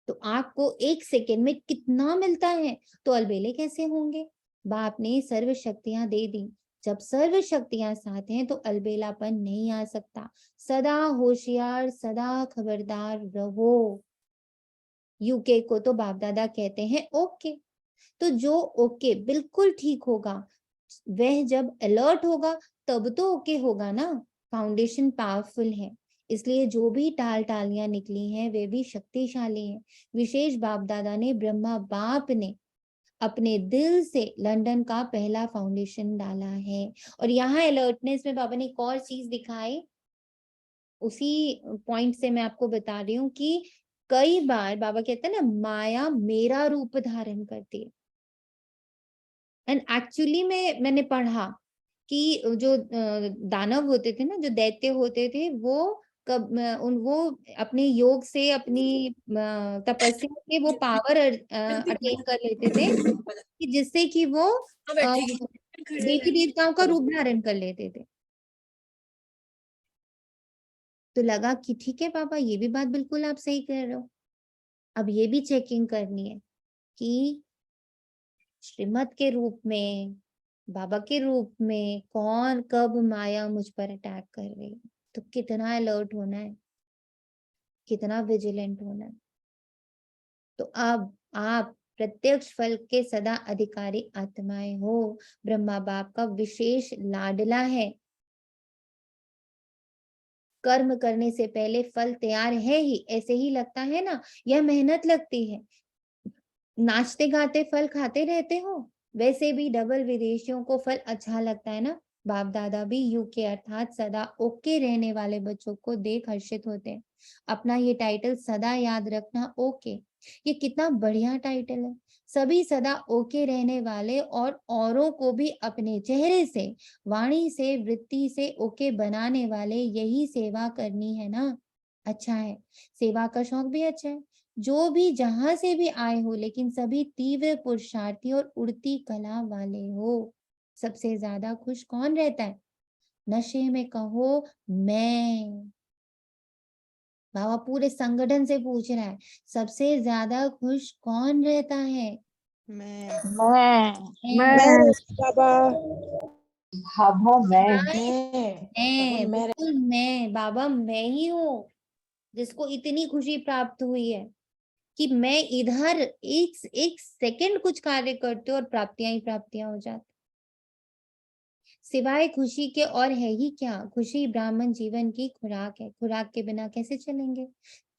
तो आपको 1 सेकेंड में कितना मिलता है, तो अलबेले कैसे होंगे? बाप ने सर्व शक्तियां दे दी, जब सर्व शक्तियां साथ हैं तो अलबेलापन नहीं आ सकता। सदा होशियार, सदा खबरदार रहो। यूके को तो बाप दादा कहते हैं ओके, तो जो ओके बिल्कुल ठीक होगा वह जब अलर्ट होगा तब तो ओके होगा ना। फाउंडेशन पावरफुल है, इसलिए जो भी टाल टालियां निकली हैं वे भी शक्तिशाली हैं। विशेष बाप दादा ने, ब्रह्मा बाप ने अपने दिल से लंदन का पहला फाउंडेशन डाला है। और यहाँ अलर्टनेस में बाबा ने एक और चीज दिखाई, उसी पॉइंट से मैं आपको बता रही हूँ कि कई बार बाबा कहते हैं ना माया मेरा रूप धारण करती है। एंड एक्चुअली में मैंने पढ़ा कि जो दानव होते थे ना, जो दैत्य होते थे, वो वो अपने योग से, अपनी तपस्या से वो पावर अटेन कर लेते थे कि जिससे कि वो देवी देवताओं का रूप धारण कर लेते थे। तो लगा कि ठीक है बाबा, ये भी बात बिल्कुल आप सही कह रहे हो। अब ये भी चेकिंग करनी है कि श्रीमत के रूप में, बाबा के रूप में कौन कब माया मुझ पर अटैक कर रही है, तो कितना अलर्ट होना है, कितना विजिलेंट होना है। तो अब आप प्रत्यक्ष फल के सदा अधिकारी आत्माएं हो, ब्रह्मा बाप का विशेष लाडला है। कर्म करने से पहले फल तैयार है ही, ऐसे ही लगता है ना, यह मेहनत लगती है। नाचते गाते फल खाते रहते हो, वैसे भी डबल विदेशियों को फल अच्छा लगता है ना। बाप दादा भी यूके अर्थात सदा ओके रहने वाले बच्चों को देख हर्षित होते हैं। अपना ये टाइटल सदा याद रखना, ओके, ये कितना बढ़िया टाइटल है। सभी सदा ओके रहने वाले और औरों को भी अपने चेहरे से, वाणी से, वृत्ति से ओके बनाने वाले, यही सेवा करनी है ना। अच्छा है, सेवा का शौक भी अच्छा है। जो भी जहां से भी आए हो, लेकिन सभी तीव्र पुरुषार्थी और उड़ती कला वाले हो। सबसे ज्यादा खुश कौन रहता है? नशे में कहो मैं। बाबा पूरे संगठन से पूछ रहा है, सबसे ज्यादा खुश कौन रहता है? मैं मैं। बाबा बाबा मैं मैं बिल्कुल मैं, बाबा मैं ही हूँ जिसको इतनी खुशी प्राप्त हुई है कि मैं इधर एक एक सेकंड कुछ कार्य करते हो और प्राप्तियां ही प्राप्तियां हो जाती। सिवाय खुशी के और है ही क्या? खुशी ब्राह्मण जीवन की खुराक है। खुराक के बिना कैसे चलेंगे?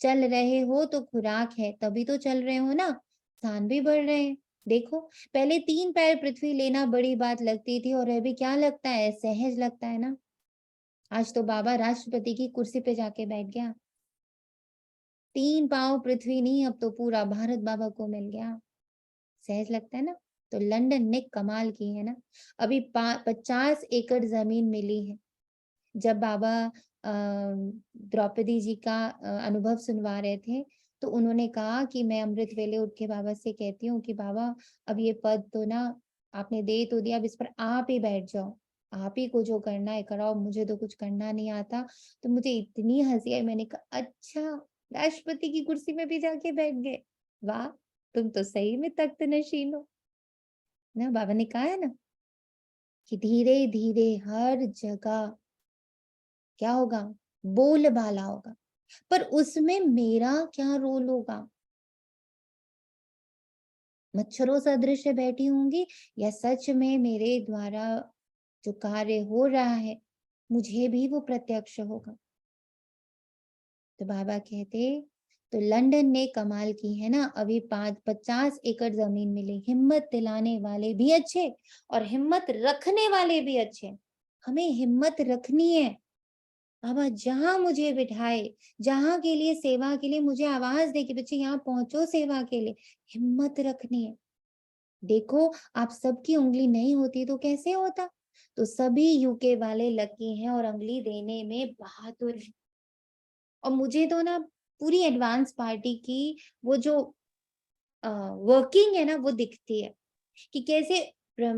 चल रहे हो तो खुराक है, तभी तो चल रहे हो ना। स्थान भी बढ़ रहे हैं। देखो, पहले 3 पैर पृथ्वी लेना बड़ी बात लगती थी, और अभी क्या लगता है? सहज लगता है ना। आज तो बाबा राष्ट्रपति की कुर्सी पे जाके बैठ गया। 3 पांव पृथ्वी नहीं, अब तो पूरा भारत बाबा को मिल गया। सहज लगता है ना। तो लंदन ने कमाल की है ना। अभी 50 एकड़ जमीन मिली है। जब बाबा द्रौपदी जी का अनुभव सुनवा रहे थे, तो उन्होंने कहा कि मैं अमृत वेले उठ के बाबा से कहती हूँ कि बाबा अब ये पद तो ना आपने दे तो दिया, अब इस पर आप ही बैठ जाओ, आप ही को जो करना है कराओ, मुझे तो कुछ करना नहीं आता। तो मुझे इतनी हंसी आई, मैंने कहा अच्छा, राष्ट्रपति की कुर्सी में भी जाके बैठ गए, वाह तुम तो सही में तख्त नशीन हो ना। बाबा ने कहा है ना कि धीरे धीरे हर जगह क्या होगा? बोलबाला होगा, पर उसमें मेरा क्या रोल होगा? मच्छरों सदृश बैठी होंगी, या सच में मेरे द्वारा जो कार्य हो रहा है मुझे भी वो प्रत्यक्ष होगा? तो बाबा कहते, तो लंदन ने कमाल की है ना। अभी 50 एकड़ जमीन मिली। हिम्मत दिलाने वाले भी अच्छे और हिम्मत रखने वाले भी अच्छे। हमें हिम्मत रखनी है। बाबा जहां मुझे बिठाए, जहां के लिए सेवा के लिए मुझे आवाज दे कि बच्चे यहाँ पहुंचो सेवा के लिए, हिम्मत रखनी है। देखो, आप सबकी उंगली नहीं होती तो कैसे होता? तो सभी यूके वाले लकी हैं और उंगली देने में बहादुर हैं। और मुझे तो ना पूरी एडवांस पार्टी की वो जो वर्किंग है ना, वो दिखती है कि कैसे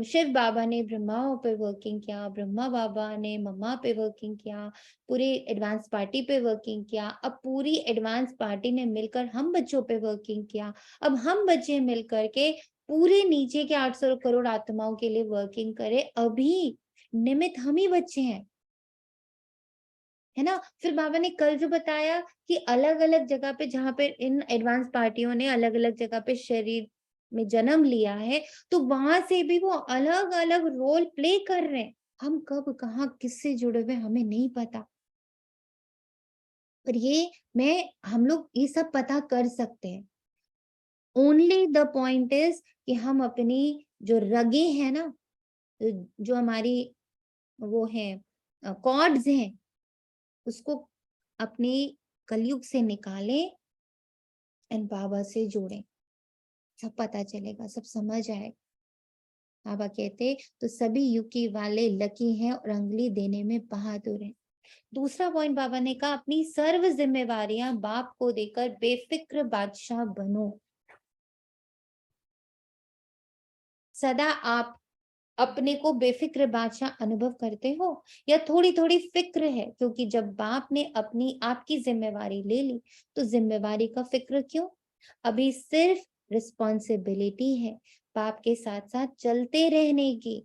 शिव बाबा ने ब्रह्माओं पे वर्किंग किया, ब्रह्मा बाबा ने मम्मा पे वर्किंग किया, पूरी एडवांस पार्टी पे वर्किंग किया। अब पूरी एडवांस पार्टी ने मिलकर हम बच्चों पे वर्किंग किया। अब हम बच्चे मिलकर के पूरे नीचे के 800 करोड़ आत्माओं के लिए वर्किंग करे। अभी निमित्त हम ही बच्चे हैं, है ना। फिर बाबा ने कल जो बताया कि अलग अलग जगह पे, जहाँ पे इन एडवांस पार्टियों ने अलग अलग जगह पे शरीर में जन्म लिया है, तो वहां से भी वो अलग अलग रोल प्ले कर रहे हैं। हम कब कहाँ किससे जुड़े हुए हमें नहीं पता, पर ये मैं हम लोग ये सब पता कर सकते हैं। ओनली द पॉइंट इज कि हम अपनी जो रगे हैं ना, जो हमारी वो है कॉर्ड्स हैं, उसको अपनी कलयुग से निकालें एंड बाबा से जोड़ें। सब पता चलेगा, सब समझ आएगा। बाबा कहते, तो सभी युकी वाले लकी हैं और उंगली देने में बहादुर हैं। दूसरा पॉइंट बाबा ने कहा, अपनी सर्व जिम्मेवारियां बाप को देकर बेफिक्र बादशाह बनो। सदा आप अपने को बेफिक्र बादशाह अनुभव करते हो, या थोड़ी थोड़ी फिक्र है? क्योंकि जब बाप ने अपनी आपकी जिम्मेवारी ले ली, तो जिम्मेवारी का फिक्र क्यों? अभी सिर्फ रिस्पॉन्सिबिलिटी है बाप के साथ साथ चलते रहने की,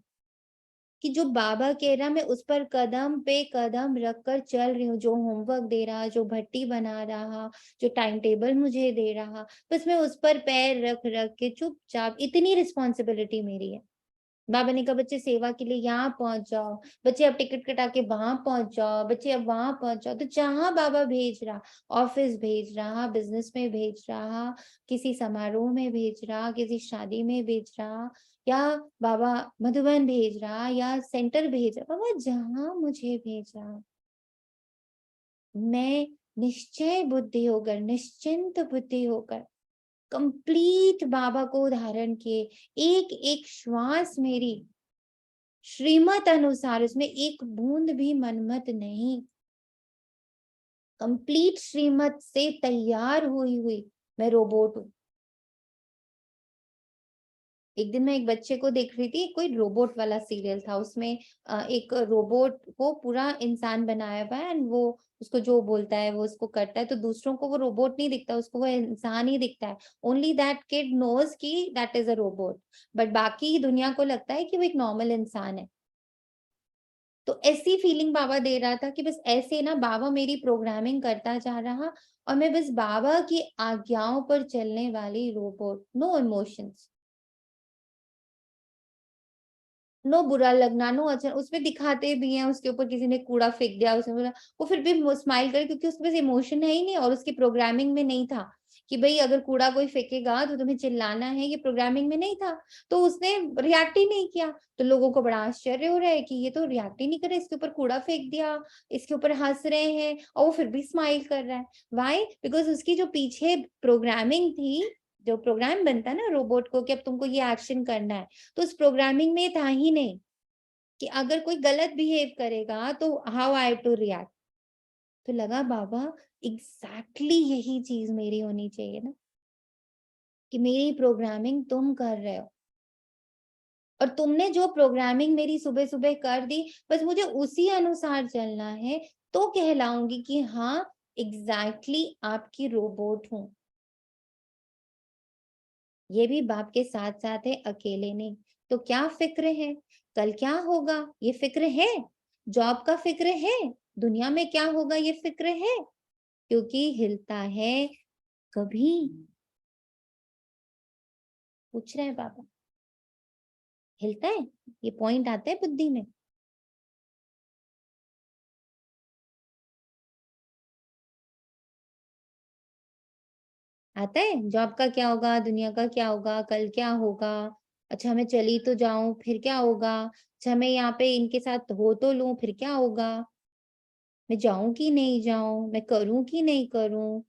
कि जो बाबा कह रहा मैं उस पर कदम पे कदम रख कर चल रही हूँ। जो होमवर्क दे रहा, जो भट्टी बना रहा, जो टाइम टेबल मुझे दे रहा, बस मैं उस पर पैर रख रख के चुपचाप, इतनी रिस्पॉन्सिबिलिटी मेरी है। बाबा ने कहा बच्चे सेवा के लिए यहाँ पहुंच जाओ, बच्चे अब टिकट कटा के वहां पहुंच जाओ, बच्चे अब वहां पहुंच जाओ। तो जहां बाबा भेज रहा, ऑफिस भेज रहा, बिजनेस में भेज रहा, किसी समारोह में भेज रहा, किसी शादी में भेज रहा, या बाबा मधुबन भेज रहा, या सेंटर भेज रहा, बाबा जहां मुझे भेज रहा, मैं निश्चय बुद्धि होकर, निश्चिंत बुद्धि होकर, कंप्लीट बाबा को धारण किए, एक एक श्वास मेरी श्रीमत अनुसार, उसमें एक बूंद भी मनमत नहीं, कंप्लीट श्रीमत से तैयार हुई हुई मैं रोबोट हूँ। एक दिन मैं एक बच्चे को देख रही थी, कोई रोबोट वाला सीरियल था, उसमें एक रोबोट को पूरा इंसान बनाया हुआ है एंड वो उसको जो बोलता है वो उसको करता है, तो दूसरों को वो रोबोट नहीं दिखता, उसको वो इंसान ही दिखता है। ओनली दैट किड नोज कि that is a robot, but बाकी दुनिया को लगता है कि वो एक नॉर्मल इंसान है। तो ऐसी फीलिंग बाबा दे रहा था कि बस ऐसे ना बाबा मेरी प्रोग्रामिंग करता जा रहा और मैं बस बाबा की आज्ञाओं पर चलने वाली रोबोट, नो इमोशंस, नो बुरा लगना, नो अच्छा। उसमें दिखाते भी हैं, उसके ऊपर किसी ने कूड़ा फेंक दिया, उसने बोला, वो फिर भी स्माइल करे क्योंकि उसके पास इमोशन है ही नहीं और उसकी प्रोग्रामिंग में नहीं था कि भाई अगर कूड़ा कोई फेंकेगा तो तुम्हें चिल्लाना है, ये प्रोग्रामिंग में नहीं था। तो उसने रिएक्ट ही नहीं किया। तो लोगों को बड़ा आश्चर्य हो रहा है कि ये तो रिएक्ट ही नहीं कर रहा, इसके ऊपर कूड़ा फेंक दिया, इसके ऊपर हंस रहे हैं और वो फिर भी स्माइल कर रहा है। वाई? बिकॉज उसकी जो पीछे प्रोग्रामिंग थी, जो प्रोग्राम बनता है ना रोबोट को कि अब तुमको ये एक्शन करना है, तो उस प्रोग्रामिंग में था ही नहीं कि अगर कोई गलत बिहेव करेगा तो हाउ आई टू रिएक्ट। तो लगा बाबा एग्जैक्टली यही चीज मेरी होनी चाहिए ना, कि मेरी प्रोग्रामिंग तुम कर रहे हो और तुमने जो प्रोग्रामिंग मेरी सुबह सुबह कर दी, बस मुझे उसी अनुसार चलना है, तो कहलाऊंगी कि हाँ एग्जैक्टली आपकी रोबोट हूं। ये भी बाप के साथ साथ है, अकेले नहीं। तो क्या फिक्र है, कल क्या होगा ये फिक्र है, जॉब का फिक्र है, दुनिया में क्या होगा ये फिक्र है, क्योंकि हिलता है कभी? पूछ रहे हैं पापा, हिलता है? ये पॉइंट आता है बुद्धि में? आता है? जॉब का क्या होगा, दुनिया का क्या होगा, कल क्या होगा, अच्छा मैं चली तो जाऊं फिर क्या होगा, अच्छा मैं यहाँ पे इनके साथ हो तो लूं फिर क्या होगा, मैं जाऊं कि नहीं जाऊं, मैं करूं कि नहीं करूं।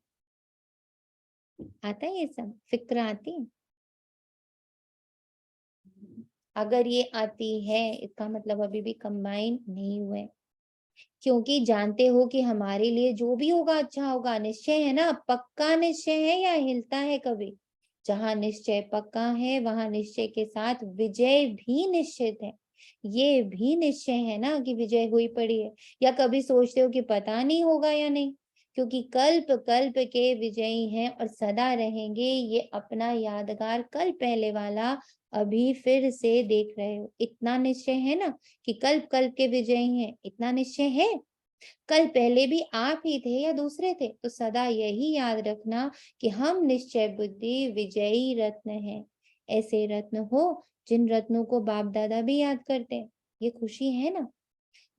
आता है ये सब फिक्र आती है? अगर ये आती है इसका मतलब अभी भी कंबाइन नहीं हुए, क्योंकि जानते हो कि हमारे लिए जो भी होगा अच्छा होगा। निश्चय है ना, पक्का निश्चय है या हिलता है कभी? जहां निश्चय पक्का है वहां निश्चय के साथ विजय भी निश्चित है। ये भी निश्चय है ना कि विजय हुई पड़ी है, या कभी सोचते हो कि पता नहीं होगा या नहीं? क्योंकि कल्प कल्प के विजयी हैं और सदा रहेंगे। ये अपना यादगार कल पहले वाला अभी फिर से देख रहे हो। इतना निश्चय है ना कि कल्प कल्प के विजयी हैं, इतना निश्चय है। कल पहले भी आप ही थे या दूसरे थे, तो सदा यही याद रखना कि हम निश्चय बुद्धि विजयी रत्न हैं। ऐसे रत्न हो जिन रत्नों को बाप दादा भी याद करते हैं। ये खुशी है ना,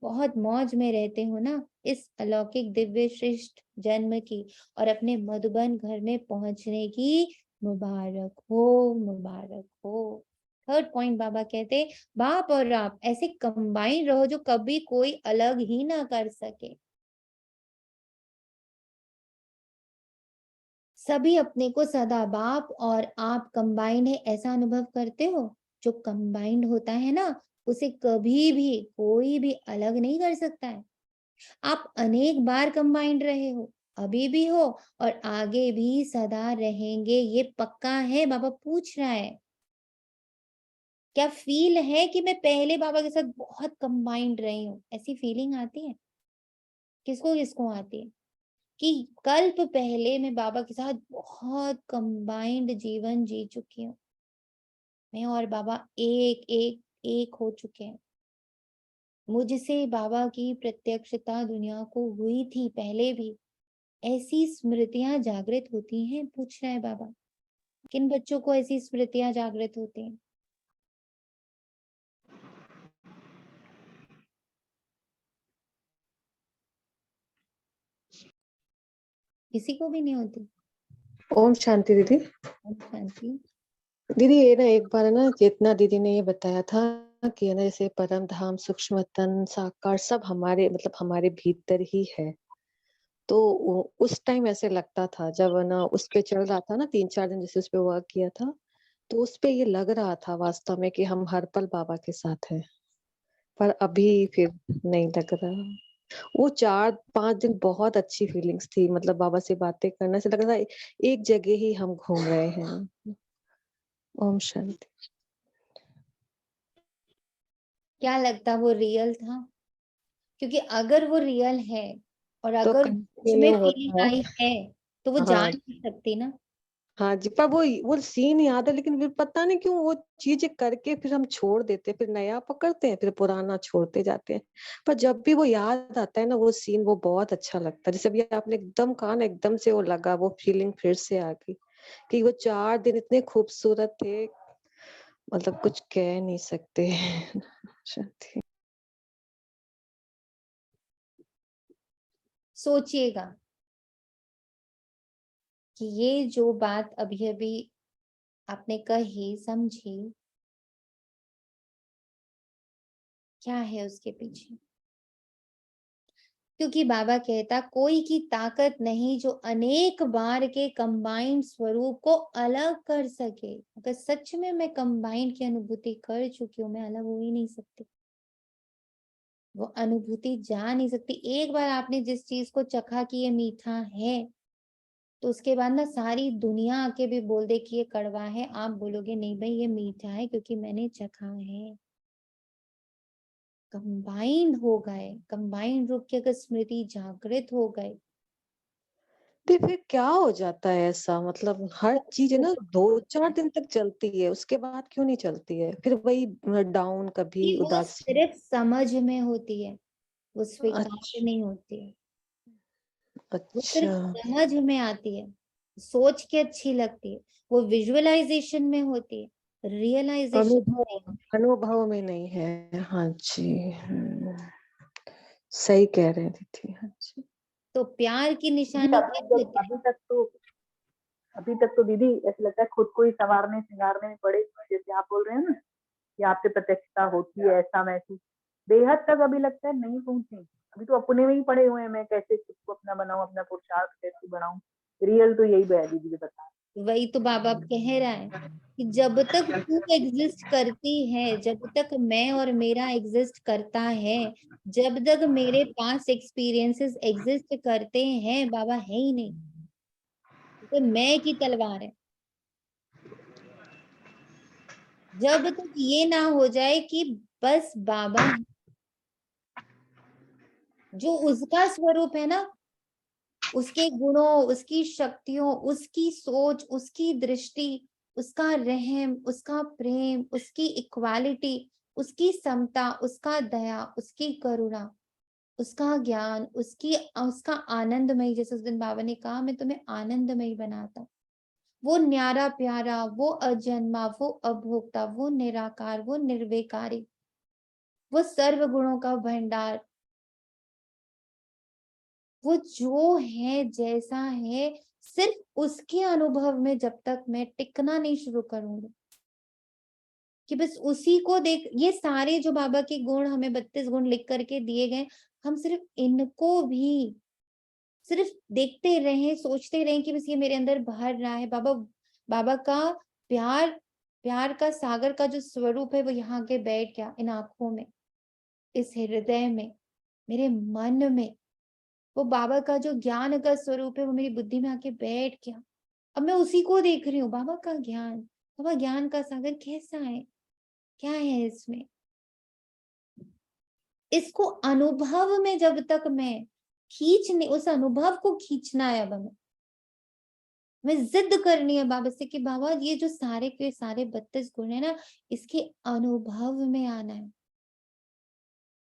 बहुत मौज में रहते हो ना इस अलौकिक दिव्य श्रेष्ठ जन्म की, और अपने मधुबन घर में पहुंचने की मुबारक हो, मुबारक हो। थर्ड पॉइंट बाबा कहते, बाप और आप ऐसे कंबाइन रहो जो कभी कोई अलग ही ना कर सके। सभी अपने को सदा बाप और आप कंबाइंड है ऐसा अनुभव करते हो। जो कंबाइंड होता है ना उसे कभी भी कोई भी अलग नहीं कर सकता है। आप अनेक बार कंबाइंड रहे हो, अभी भी हो और आगे भी सदा रहेंगे, ये पक्का है। बाबा पूछ रहा है क्या फील है कि मैं पहले बाबा के साथ बहुत कंबाइंड रही हूँ? ऐसी फीलिंग आती है? किसको किसको आती है कि कल्प पहले मैं बाबा के साथ बहुत कंबाइंड जीवन जी चुकी हूँ, मैं और बाबा एक एक एक हो चुके हैं। मुझसे बाबा की प्रत्यक्षता दुनिया को हुई थी पहले भी। ऐसी स्मृतियां जागृत होती हैं? पूछ रहा है बाबा। किन बच्चों को ऐसी स्मृतियां जागृत होती हैं? किसी को भी नहीं होती? ओम शांति दीदी। ओम शांति। दीदी ये ना एक बार ना चेतना दीदी ने ये बताया था कि है ना जैसे परम धाम सूक्ष्म तन साकार सब हमारे मतलब हमारे भीतर ही है। तो उस टाइम ऐसे लगता था जब ना उस पे चल रहा था ना 3-4 दिन जैसे उस पे वर्क किया था, तो उस पे ये लग रहा था वास्तव में कि हम हर पल बाबा के साथ हैं। पर अभी फिर नहीं लग रहा। वो 4-5 दिन बहुत अच्छी फीलिंग्स थी, मतलब बाबा से बातें करने से लग रहा है एक जगह ही हम घूम रहे हैं। ओम शांति। क्या लगता वो रियल था? क्योंकि अगर वो रियल है और तो अगर मुझ में कंटिन्यू फीलिंग होता आई है तो वो जा हाँ नहीं सकती ना। हाँ जी, पर वो सीन याद है, लेकिन फिर पता नहीं क्यों वो चीजें करके फिर हम छोड़ देते हैं, फिर नया पकड़ते हैं, फिर पुराना छोड़ते जाते हैं। पर जब भी वो याद आता है ना वो सीन, वो बहुत अच्छा लगता है। जैसे अभी आपने एकदम कहा ना, एकदम से वो लगा, वो फीलिंग फिर से आ गई कि वो 4 दिन इतने खूबसूरत थे, मतलब कुछ कह नहीं सकते। शांति। सोचिएगा कि ये जो बात अभी अभी आपने कही, समझी, क्या है उसके पीछे? क्योंकि बाबा कहता कोई की ताकत नहीं जो अनेक बार के कंबाइंड स्वरूप को अलग कर सके। अगर सच में मैं कंबाइंड की अनुभूति कर चुकी हूँ, मैं अलग हो ही नहीं सकती। वो अनुभूति जा नहीं सकती। एक बार आपने जिस चीज को चखा कि ये मीठा है, तो उसके बाद ना सारी दुनिया आके भी बोल दे कि ये कड़वा है, आप बोलोगे नहीं भाई ये मीठा है क्योंकि मैंने चखा है। कंबाइंड हो गए, कंबाइंड रूप की अगर स्मृति जागृत हो गए तो फिर क्या हो जाता है ऐसा, मतलब हर चीज है ना 2-4 दिन तक चलती है, उसके बाद क्यों नहीं चलती है? फिर वही डाउन, कभी कि वो उदासी। सिर्फ समझ में होती है, वो स्वीकार अच्छा नहीं होती है। वो अच्छा। सिर्फ समझ में आती है, सोच के अच्छी लगती है, वो विजुअलाइजेशन में होती है, रियलाइजेशन नहीं अनुभव होती। अनुभव में नहीं है। हाँ जी। सही कह रहे हैं दीदी। हाँ जी। तो प्यार की जी, निशानी कब होती है? अभी तक तो दीदी ऐसा लगता है खुद को ही संवारने सिंगारने में पड़े, जैसे आप बोल रहे हैं ना कि आपसे प्रत्यक्षता होती है, ऐसा महसूस बेहद तक अभी लगता है नहीं पहुंची। अभी तो अपने में ही पड़े हुए हैं, मैं कैसे खुद को अपना बनाऊं, अपना पुरुषार्थ कैसे बनाऊं। रियल तो यही है दीदी बता। वही तो बाबा कह रहा है कि जब तक तू एग्जिस्ट करती है, जब तक मैं और मेरा एग्जिस्ट करता है, जब तक मेरे पास एक्सपीरियंसेस एग्जिस्ट करते हैं, बाबा है ही नहीं। तो मैं की तलवार है। जब तक ये ना हो जाए कि बस बाबा है, जो उसका स्वरूप है ना, उसके गुणों, उसकी शक्तियों, उसकी सोच, उसकी दृष्टि, उसका रहम, उसका प्रेम, उसकी इक्वालिटी, उसकी समता, उसका दया, उसकी करुणा, उसका ज्ञान, उसका आनंदमयी, जैसे उस दिन बाबा ने कहा मैं तुम्हें आनंदमयी बनाता। वो न्यारा प्यारा, वो अजन्मा, वो अभोक्ता, वो निराकार, वो निर्विकारी, वो सर्व गुणों का भंडार, वो जो है जैसा है, सिर्फ उसके अनुभव में जब तक मैं टिकना नहीं शुरू करूंगी कि बस उसी को देख, ये सारे जो बाबा के गुण हमें 32 गुण लिख करके दिए गए, हम सिर्फ इनको भी सिर्फ देखते रहें, सोचते रहें कि बस ये मेरे अंदर भर रहा है। बाबा बाबा का प्यार, प्यार का सागर का जो स्वरूप है वो यहाँ के बैठ गया, इन आंखों में, इस हृदय में, मेरे मन में। वो बाबा का जो ज्ञान का स्वरूप है वो मेरी बुद्धि में आके बैठ गया। अब मैं उसी को देख रही हूँ, बाबा का ज्ञान। बाबा ज्ञान का सागर कैसा है, क्या है इसमें? इसको अनुभव में जब तक मैं खींचने, उस अनुभव को खींचना है, अब मैं जिद करनी है बाबा से कि बाबा ये जो सारे के सारे 32 गुण है ना, इसके अनुभव में आना है।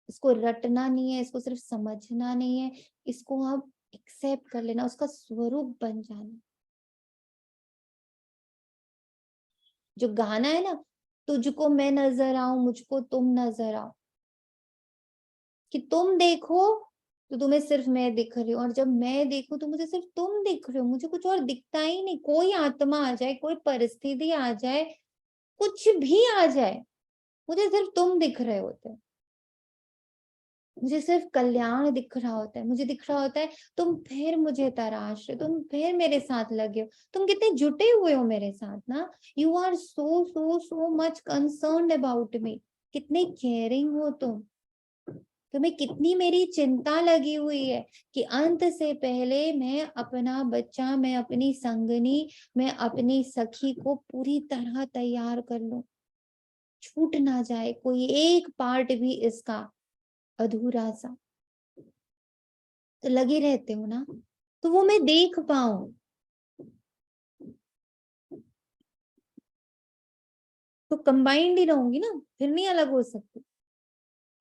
इसको रटना नहीं है, इसको सिर्फ समझना नहीं है, इसको अब एक्सेप्ट कर लेना, उसका स्वरूप बन जाना। जो गाना है ना, तुझको मैं नजर आऊं, मुझको तुम नजर आओ, कि तुम देखो तो तुम्हें सिर्फ मैं दिख रही हूँ, और जब मैं देखूं तो मुझे सिर्फ तुम दिख रहे हो, मुझे कुछ और दिखता ही नहीं। कोई आत्मा आ जाए, कोई परिस्थिति आ जाए, कुछ भी आ जाए, मुझे सिर्फ तुम दिख रहे होते हैं। मुझे सिर्फ कल्याण दिख रहा होता है, मुझे दिख रहा होता है तुम फिर मुझे तराश रहे, तुम फिर मेरे साथ लगे हो, तुम कितने जुटे हुए हो मेरे साथ ना। You are so so so much concerned about me, कितने केयरिंग हो तुम। तुम्हें कितनी मेरी चिंता लगी हुई है कि अंत से पहले मैं अपना बच्चा, मैं अपनी संगनी, मैं अपनी सखी को पूरी तरह तैयार कर लूं, छूट ना जाए कोई एक पार्ट भी इसका अधूरा सा। तो लगे रहते हो ना, तो वो मैं देख पाऊं। तो कंबाइंड ही रहूंगी ना, फिर नहीं अलग हो सकती।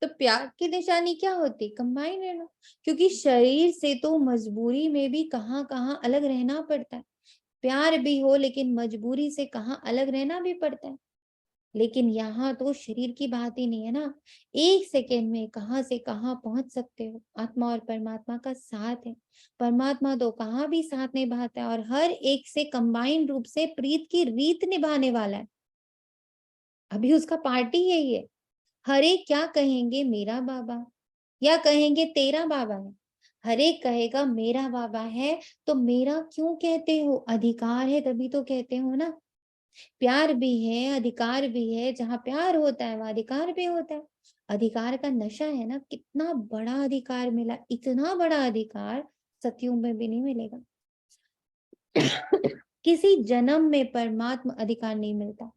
तो प्यार की निशानी क्या होती? कंबाइंड रहना। क्योंकि शरीर से तो मजबूरी में भी कहाँ कहाँ अलग रहना पड़ता है। प्यार भी हो लेकिन मजबूरी से कहाँ अलग रहना भी पड़ता है। लेकिन यहाँ तो शरीर की बात ही नहीं है ना, एक सेकेंड में कहाँ से कहाँ पहुंच सकते हो। आत्मा और परमात्मा का साथ है। परमात्मा तो कहाँ भी साथ निभाता है और हर एक से कंबाइंड रूप से प्रीत की रीत निभाने वाला है। अभी उसका पार्टी यही है। हर एक क्या कहेंगे? मेरा बाबा, या कहेंगे तेरा बाबा है। हर एक कहेगा मेरा बाबा है। तो मेरा क्यों कहते हो? अधिकार है तभी तो कहते हो ना। प्यार भी है, अधिकार भी है। जहाँ प्यार होता है वहां अधिकार भी होता है। अधिकार का नशा है ना। कितना बड़ा अधिकार मिला, इतना बड़ा अधिकार सतयुग में भी नहीं मिलेगा। किसी जन्म में परमात्मा अधिकार नहीं मिलता।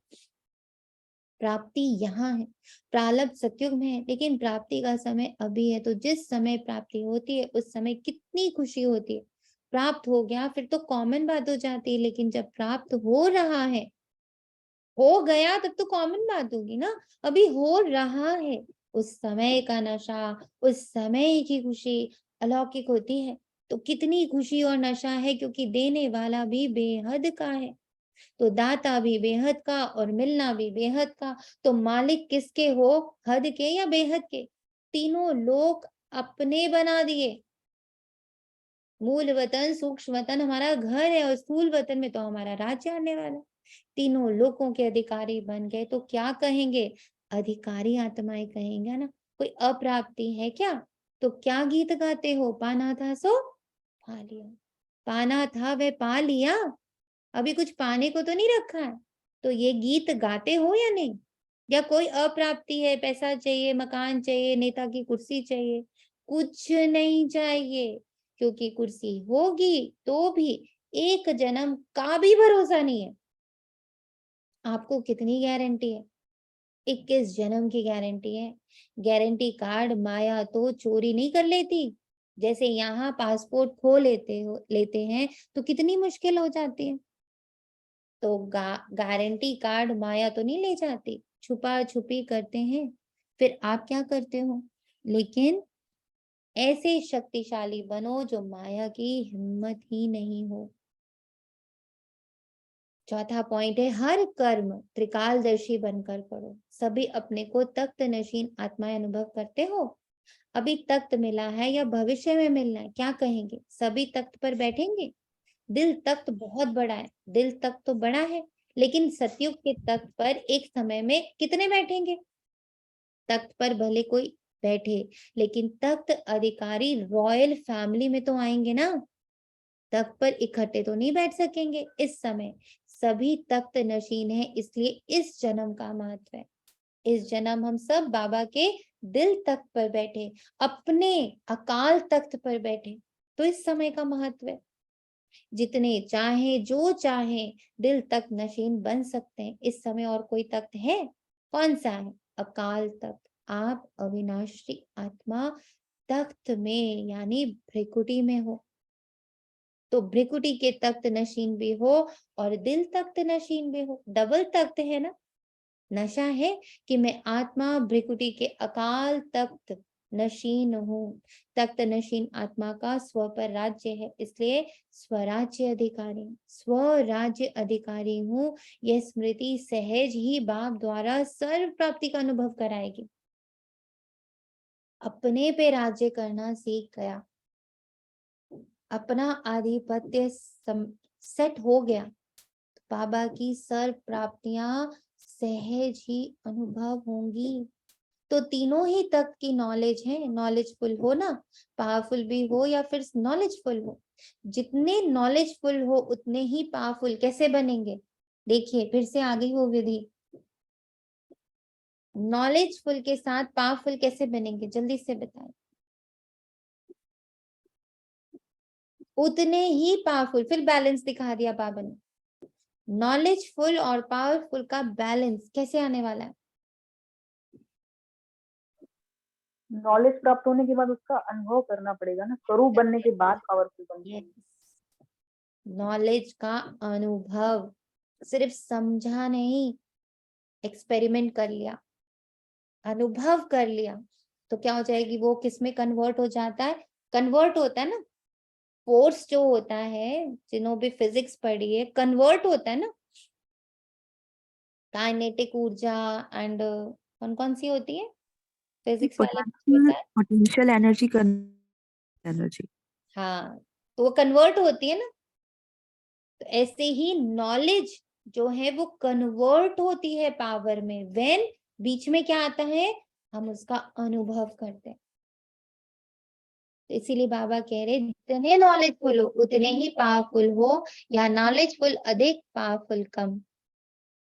प्राप्ति यहाँ है, प्रारब्ध सतयुग में है, लेकिन प्राप्ति का समय अभी है। तो जिस समय प्राप्ति होती है उस समय कितनी खुशी होती है। प्राप्त हो गया फिर तो कॉमन बात हो जाती है, लेकिन जब प्राप्त हो रहा है, हो गया तब तो कॉमन बात होगी ना। अभी हो रहा है, उस समय का नशा, उस समय की खुशी अलौकिक होती है। तो कितनी खुशी और नशा है, क्योंकि देने वाला भी बेहद का है। तो दाता भी बेहद का और मिलना भी बेहद का। तो मालिक किसके हो? हद के या बेहद के? तीनों लोक अपने बना दिए। मूल वतन, सूक्ष्म वतन हमारा घर है और स्थूल वतन में तो हमारा राज्य आने वाला है। तीनों लोकों के अधिकारी बन गए। तो क्या कहेंगे? अधिकारी आत्माएं कहेंगे ना। कोई अप्राप्ति है क्या? तो क्या गीत गाते हो? पाना था सो पा लिया। पाना था वह पा लिया। अभी कुछ पाने को तो नहीं रखा है। तो ये गीत गाते हो या नहीं? या कोई अप्राप्ति है, पैसा चाहिए, मकान चाहिए, नेता की कुर्सी चाहिए? कुछ नहीं चाहिए, क्योंकि कुर्सी होगी तो भी एक जन्म का भी भरोसा नहीं है। आपको कितनी गारंटी है? 21 जन्म की गारंटी है। गारंटी कार्ड माया तो चोरी नहीं कर लेती। जैसे यहाँ पासपोर्ट खो लेते हैं तो कितनी मुश्किल हो जाती है। तो गारंटी कार्ड माया तो नहीं ले जाती, छुपा छुपी करते हैं। फिर आप क्या करते हो? लेकिन ऐसे शक्तिशाली बनो जो माया की हिम्मत ही नहीं हो। चौथा पॉइंट है, हर कर्म त्रिकालदर्शी बनकर करो। सभी अपने को तख्त नशीन आत्माएं अनुभव करते हो। अभी तख्त मिला है या भविष्य में मिलना है, क्या कहेंगे? सभी तख्त पर बैठेंगे। दिल तख्त बहुत बड़ा है, दिल तख्त तो बड़ा है, लेकिन सतयुग के तख्त पर एक समय में कितने बैठेंगे? तख्त पर भले कोई बैठे, लेकिन तख्त अधिकारी रॉयल फैमिली में तो आएंगे ना। तख्त पर इकट्ठे तो नहीं बैठ सकेंगे इस समय। सभी तख्त नशीन है, इसलिए इस जन्म का महत्व है। इस जन्म हम सब बाबा के दिल तख्त पर बैठे, अपने अकाल तख्त पर बैठे। तो इस समय का महत्व है। जितने चाहे जो चाहे दिल तक नशीन बन सकते हैं इस समय। और कोई तख्त है? कौन सा है? अकाल तख्त। आप अविनाशी आत्मा तख्त में यानी भ्रिकुटी में हो। तो भ्रिकुटी के तख्त नशीन भी हो और दिल तख्त नशीन भी हो। डबल तख्त है ना। नशा है कि मैं आत्मा भ्रिकुटी के अकाल तख्त नशीन हूँ। तख्त नशीन आत्मा का स्व पर राज्य है, इसलिए स्वराज्य अधिकारी, स्वराज्य अधिकारी हूँ। यह स्मृति सहज ही बाप द्वारा सर्व प्राप्ति का अनुभव कराएगी। अपने पे राज्य करना सीख गया, अपना आधिपत्य सेट हो गया, बाबा की सर्व प्राप्तियां सहज ही अनुभव होंगी। तो तीनों ही तक की नॉलेज है। नॉलेजफुल हो ना, पावरफुल भी हो या फिर नॉलेजफुल हो। जितने नॉलेजफुल हो उतने ही पावरफुल कैसे बनेंगे? देखिए फिर से आ गई वो विधि। नॉलेजफुल के साथ पावरफुल कैसे बनेंगे, जल्दी से बताएं। उतने ही पावरफुल, फिर बैलेंस दिखा दिया बाबा ने। नॉलेजफुल और पावरफुल का बैलेंस कैसे आने वाला है? नॉलेज प्राप्त होने के बाद उसका अनुभव करना पड़ेगा ना, स्वरूप बनने के बाद पावरफुल बनना। नॉलेज का अनुभव, सिर्फ समझा नहीं, एक्सपेरिमेंट कर लिया, अनुभव कर लिया, तो क्या हो जाएगी वो, किस में कन्वर्ट हो जाता है? कन्वर्ट होता है ना, फोर्स जो होता है, जिन्होंने भी फिजिक्स पढ़ी है, कन्वर्ट होता है ना। काइनेटिक ऊर्जा एंड कौन कौन सी होती है फिजिक्स वाले पोटेंशियल पोटेंशियल एनर्जी एनर्जी। हाँ, तो वो कन्वर्ट होती है ना। तो ऐसे ही नॉलेज जो है वो कन्वर्ट होती है पावर में, व्हेन बीच में क्या आता है, हम उसका अनुभव करते हैं। तो इसीलिए बाबा कह रहे जितने नॉलेजफुल हो उतने ही पावरफुल हो, या नॉलेजफुल अधिक पावरफुल कम।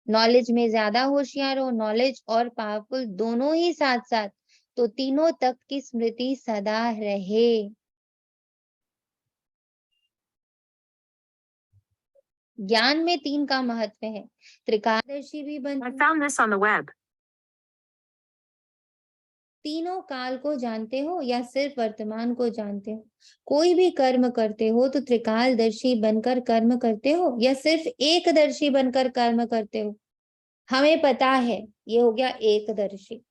नॉलेज में ज्यादा होशियार हो, नॉलेज और पावरफुल दोनों ही साथ साथ, तो तीनों तक की स्मृति सदा रहे। ज्ञान में 3 का महत्व है, त्रिकालदर्शी भी बन, तीनों काल को जानते हो या सिर्फ वर्तमान को जानते हो। कोई भी कर्म करते हो तो त्रिकालदर्शी बनकर कर्म करते हो या सिर्फ एकदर्शी बनकर कर्म करते हो। हमें पता है, ये हो गया एकदर्शी।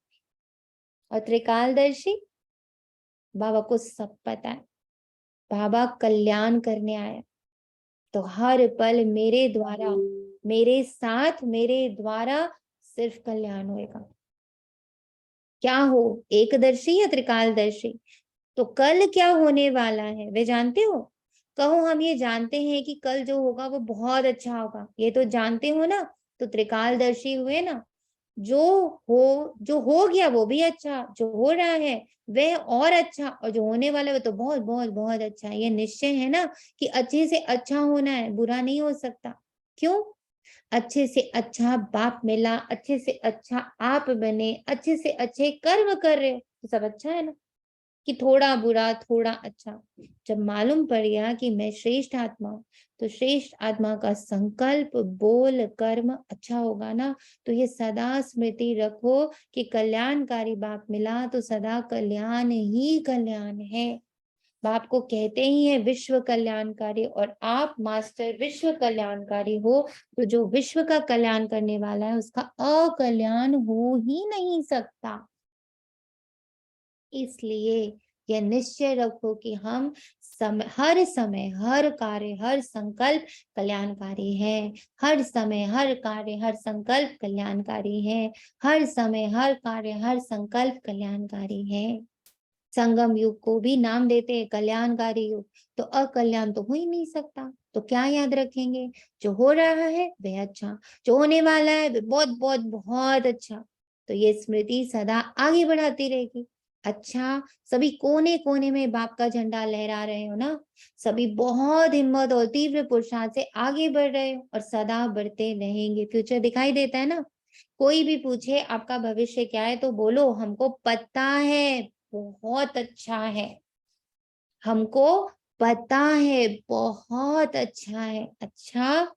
और त्रिकालदर्शी, बाबा को सब पता है, बाबा कल्याण करने आया, तो हर पल मेरे द्वारा, मेरे साथ, मेरे द्वारा सिर्फ कल्याण होएगा। क्या हो, एकदर्शी या त्रिकालदर्शी? तो कल क्या होने वाला है वे जानते हो? कहो हम ये जानते हैं कि कल जो होगा वो बहुत अच्छा होगा, ये तो जानते हो ना, तो त्रिकालदर्शी हुए ना। जो हो गया वो भी अच्छा, जो हो रहा है वह और अच्छा, और जो होने वाला है वो तो बहुत बहुत बहुत अच्छा है। ये निश्चय है ना कि अच्छे से अच्छा होना है, बुरा नहीं हो सकता। क्यों? अच्छे से अच्छा बाप मिला, अच्छे से अच्छा आप बने, अच्छे से अच्छे कर्म कर रहे हो, तो सब अच्छा है ना। कि थोड़ा बुरा थोड़ा अच्छा, जब मालूम पड़ गया कि मैं श्रेष्ठ आत्मा हूं, तो श्रेष्ठ आत्मा का संकल्प बोल कर्म अच्छा होगा ना। तो ये सदा स्मृति रखो कि कल्याणकारी बाप मिला तो सदा कल्याण ही कल्याण है। बाप को कहते ही है विश्व कल्याणकारी, और आप मास्टर विश्व कल्याणकारी हो, तो जो विश्व का कल्याण करने वाला है उसका अकल्याण हो ही नहीं सकता। इसलिए यह निश्चय रखो कि हम हर समय हर कार्य हर संकल्प कल्याणकारी है। हर समय हर कार्य हर संकल्प कल्याणकारी है। हर समय हर कार्य हर संकल्प कल्याणकारी है। संगम युग को भी नाम देते हैं कल्याणकारी युग, तो अकल्याण तो हो ही नहीं सकता। तो क्या याद रखेंगे? जो हो रहा है वह अच्छा, जो होने वाला है वह बहुत बहुत बहुत अच्छा। तो ये स्मृति सदा आगे बढ़ाती रहेगी। अच्छा, सभी कोने कोने में बाप का झंडा लहरा रहे हो ना, सभी बहुत हिम्मत और तीव्र पुरुषार्थ से आगे बढ़ रहे हो और सदा बढ़ते रहेंगे। फ्यूचर दिखाई देता है ना। कोई भी पूछे आपका भविष्य क्या है तो बोलो हमको पता है, बहुत अच्छा है, हमको पता है, बहुत अच्छा है। अच्छा,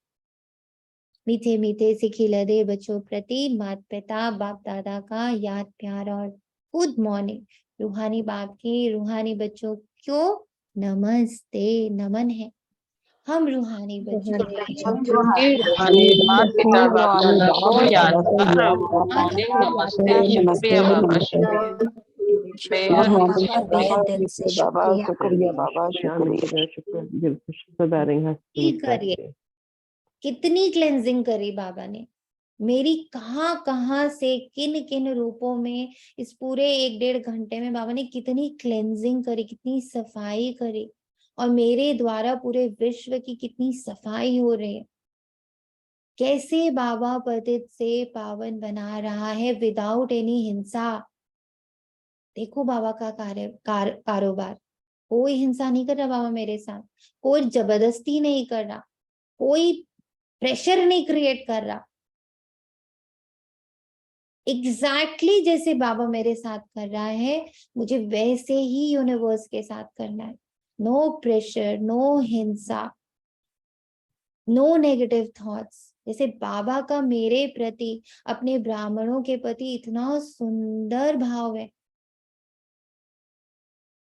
मीठे मीठे से खिलते बच्चों प्रति माता पिता बाप दादा का याद प्यार और गुड मॉर्निंग। रूहानी बाप की रूहानी बच्चों को नमस्ते, नमन है। हम रूहानी बच्चों माता पिता बाप दादा को याद प्यार गुड मॉर्निंग, नमस्ते, शुक्रिया बाबा, शुक्रिया, बेहद बेहद दिल से शुक्रिया। शुक्रिया बाबा, शुक्रिया। बिल्कुल सदा करिए। कितनी क्लेंजिंग करी बाबा ने, मेरी कहाँ कहाँ से किन किन रूपों में, इस पूरे 1-1.5 घंटे में बाबा ने कितनी क्लेंजिंग करी, कितनी सफाई करी, और मेरे द्वारा पूरे विश्व की कितनी सफाई हो रही है। कैसे बाबा पतित से पावन बना रहा है विदाउट एनी हिंसा। देखो बाबा का कारोबार, कोई हिंसा नहीं कर रहा बाबा मेरे साथ, कोई जबरदस्ती नहीं कर रहा, कोई प्रेशर नहीं क्रिएट कर रहा। एग्जैक्टली जैसे बाबा मेरे साथ कर रहा है, मुझे वैसे ही यूनिवर्स के साथ करना है। नो प्रेशर, नो हिंसा, नो नेगेटिव थॉट्स। जैसे बाबा का मेरे प्रति, अपने ब्राह्मणों के प्रति इतना सुंदर भाव है,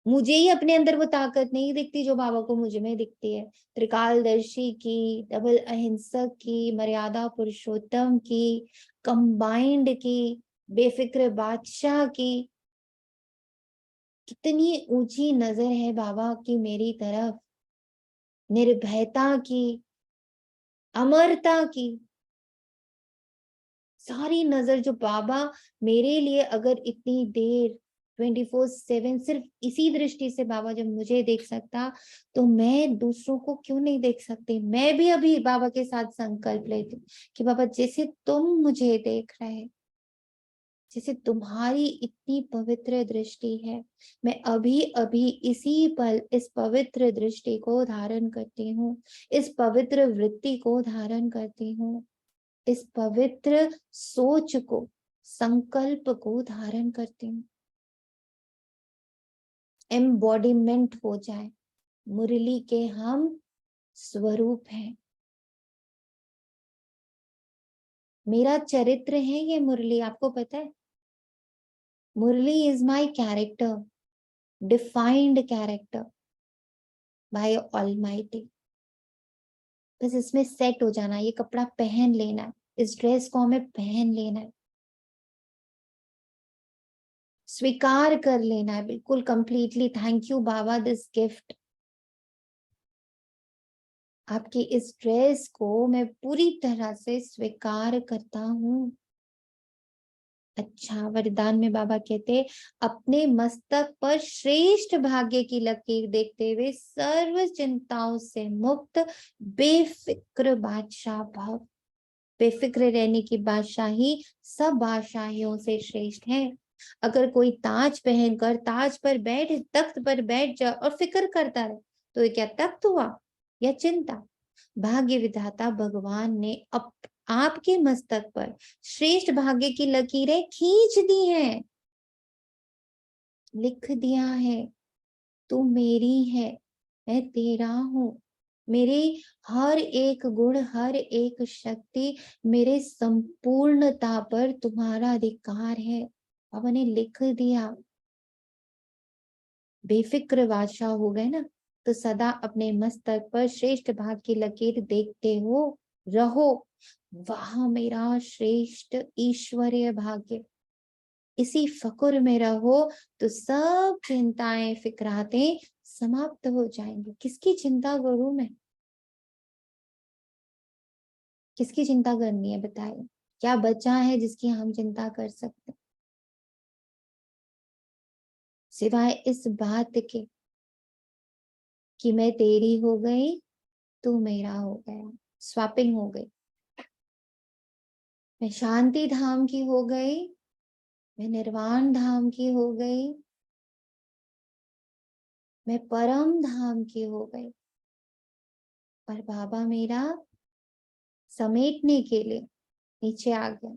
मुझे ही अपने अंदर वो ताकत नहीं दिखती जो बाबा को मुझ में दिखती है। त्रिकालदर्शी की, डबल अहिंसक की, मर्यादा पुरुषोत्तम की, कंबाइंड की, बेफिक्र बादशाह की। कितनी ऊंची नजर है बाबा की मेरी तरफ, निर्भयता की, अमरता की। सारी नजर जो बाबा मेरे लिए अगर इतनी देर 24/7 सिर्फ इसी दृष्टि से बाबा जब मुझे देख सकता, तो मैं दूसरों को क्यों नहीं देख सकती। मैं भी अभी बाबा के साथ संकल्प लेती हूँ कि बाबा जैसे तुम मुझे देख रहे, जैसे तुम्हारी इतनी पवित्र दृष्टि है, मैं अभी अभी इसी पल इस पवित्र दृष्टि को धारण करती हूँ, इस पवित्र वृत्ति को धारण करती हूँ, इस पवित्र सोच को, संकल्प को धारण करती हूँ। एम्बॉडीमेंट हो जाए, मुरली के हम स्वरूप हैं। मेरा चरित्र है ये मुरली, आपको पता है। Murli is my character, defined character by almighty. बस इसमें सेट हो जाना, ये कपड़ा पहन लेना है, इस ड्रेस को हमें पहन लेना है, स्वीकार कर लेना है बिल्कुल completely. Thank you Baba this gift. आपकी इस ड्रेस को मैं पूरी तरह से स्वीकार करता हूँ। अच्छा, वरदान में बाबा कहते, अपने मस्तक पर श्रेष्ठ भाग्य की लकीर देखते हुए सर्व चिंताओं से मुक्त बेफिक्र बादशाह भव। बेफिक्र रहने की बादशाही सब बादशाहियों से श्रेष्ठ है। अगर कोई ताज पहनकर ताज पर बैठ, तख्त पर बैठ जा और फिक्र करता रहे, तो ये क्या तख्त हुआ या चिंता। भाग्य विधाता भगवान ने आपके मस्तक पर श्रेष्ठ भाग्य की लकीरें खींच दी हैं, लिख दिया है, तू मेरी है, मैं तेरा हूं। मेरी हर एक गुण, हर एक शक्ति, मेरे संपूर्णता पर तुम्हारा अधिकार है। बाबा ने लिख दिया। बेफिक्र बादशाह हो गए ना, तो सदा अपने मस्तक पर श्रेष्ठ भाग की लकीर देखते हो रहो। वह मेरा श्रेष्ठ ईश्वरीय भाग्य, इसी फकुर में रहो तो सब चिंताएं फिक्रातें समाप्त हो जाएंगी। किसकी चिंता करूं मैं, किसकी चिंता करनी है बताइए। क्या बचा है जिसकी हम चिंता कर सकते, सिवाय इस बात के कि मैं तेरी हो गई, तू मेरा हो गया। स्वैपिंग हो गई। मैं शांति धाम की हो गई, मैं निर्वाण धाम की हो गई, मैं परम धाम की हो गई। पर बाबा मेरा समेटने के लिए नीचे आ गया।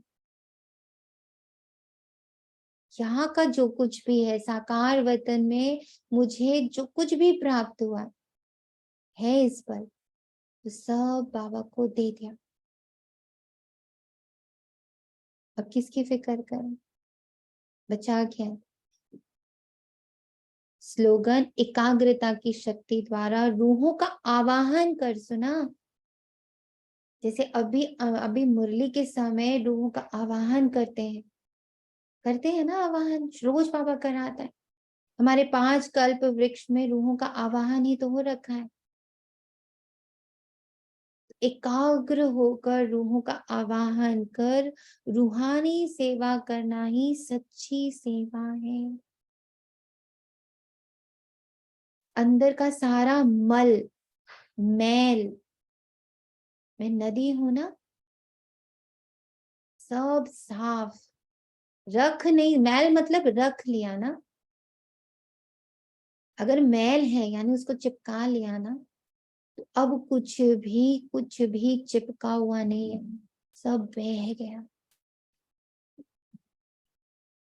यहाँ का जो कुछ भी है साकार वतन में, मुझे जो कुछ भी प्राप्त हुआ है इस पर, तो सब बाबा को दे दिया। अब किसकी फिक्र करें, बचा क्या। स्लोगन, एकाग्रता की शक्ति द्वारा रूहों का आवाहन कर। सुना, जैसे अभी मुरली के समय रूहों का आवाहन करते हैं ना, आवाहन रोज बाबा कराता है। हमारे 5 कल्प वृक्ष में रूहों का आवाहन ही तो हो रखा है। एकाग्र होकर रूहों का आवाहन कर रूहानी सेवा करना ही सच्ची सेवा है। अंदर का सारा मल मैल, मैं नदी हूं ना, सब साफ रख, नहीं मैल मतलब रख लिया ना। अगर मैल है यानी उसको चिपका लिया ना, तो अब कुछ भी चिपका हुआ नहीं है, सब बह गया।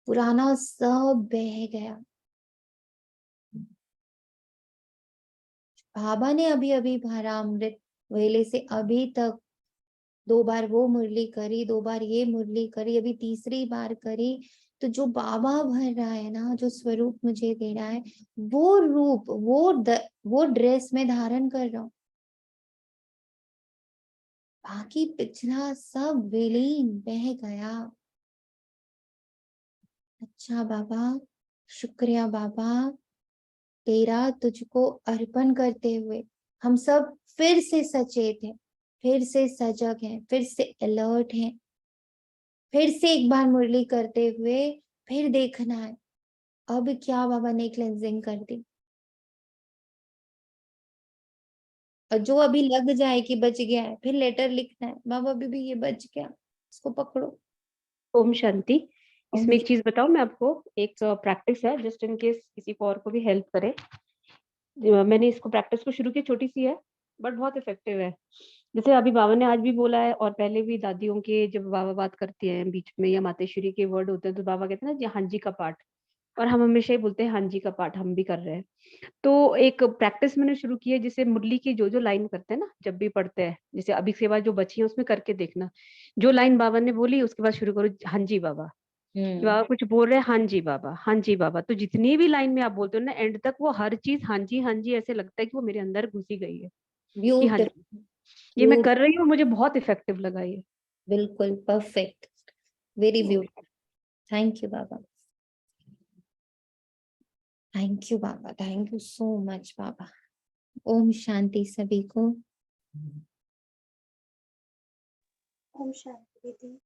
पुराना सब बह गया। बाबा ने अभी अभी भरा अमृत वेले से अभी तक 2 बार वो मुरली करी, 2 बार ये मुरली करी, अभी तीसरी बार करी। तो जो बाबा भर रहा है ना, जो स्वरूप मुझे दे रहा है, वो रूप, वो ड्रेस में धारण कर रहा हूँ। बाकी पिछला सब विलीन बह गया। अच्छा बाबा, शुक्रिया बाबा, तेरा तुझको अर्पण करते हुए हम सब फिर से सचेत हैं, फिर से सजग हैं, फिर से अलर्ट हैं। फिर से एक बार मुरली करते हुए फिर देखना है अब क्या बाबा ने क्लेंजिंग कर दी। और जो अभी लग जाए कि बच गया है, फिर लेटर लिखना है, बाबा अभी भी ये बच गया, इसको पकड़ो। ओम शांति। ओम इसमें एक चीज बताऊं मैं आपको, एक प्रैक्टिस है जस्ट इन केस किसी को और को भी हेल्प करे। मैंने इसको प्रैक्टिस को शुरू की, छोटी सी है बट बहुत इफेक्टिव है। जैसे अभी बाबा ने आज भी बोला है, और पहले भी दादियों के जब बाबा बात करती हैं बीच में या मातेश्वरी के वर्ड होते हैं तो बाबा कहते हैं ना जी हाँ जी का पाठ, और हम हमेशा ही बोलते हैं हाँ जी का पाठ हम भी कर रहे हैं। तो एक प्रैक्टिस मैंने शुरू की है, जैसे मुरली की जो जो लाइन करते हैं ना जब भी पढ़ते हैं, जैसे अभी के बाद जो बची है उसमें करके देखना, जो लाइन बाबा ने बोली उसके बाद शुरू करो हाँ जी बाबा। कि बाबा कुछ बोल रहे हैं हाँ जी बाबा, हाँ जी बाबा, तो जितनी भी लाइन में आप बोलते हो ना एंड तक वो हर चीज हाँ जी ऐसे लगता है कि वो मेरे अंदर घुसी गई है कि हाँ जी ये मैं कर रही हूँ, मुझे बहुत इफेक्टिव लगा ये। बिल्कुल perfect, very beautiful. Thank you बाबा, थैंक यू बाबा, थैंक यू सो मच बाबा। ओम शांति सभी को। ओम शांति दीदी।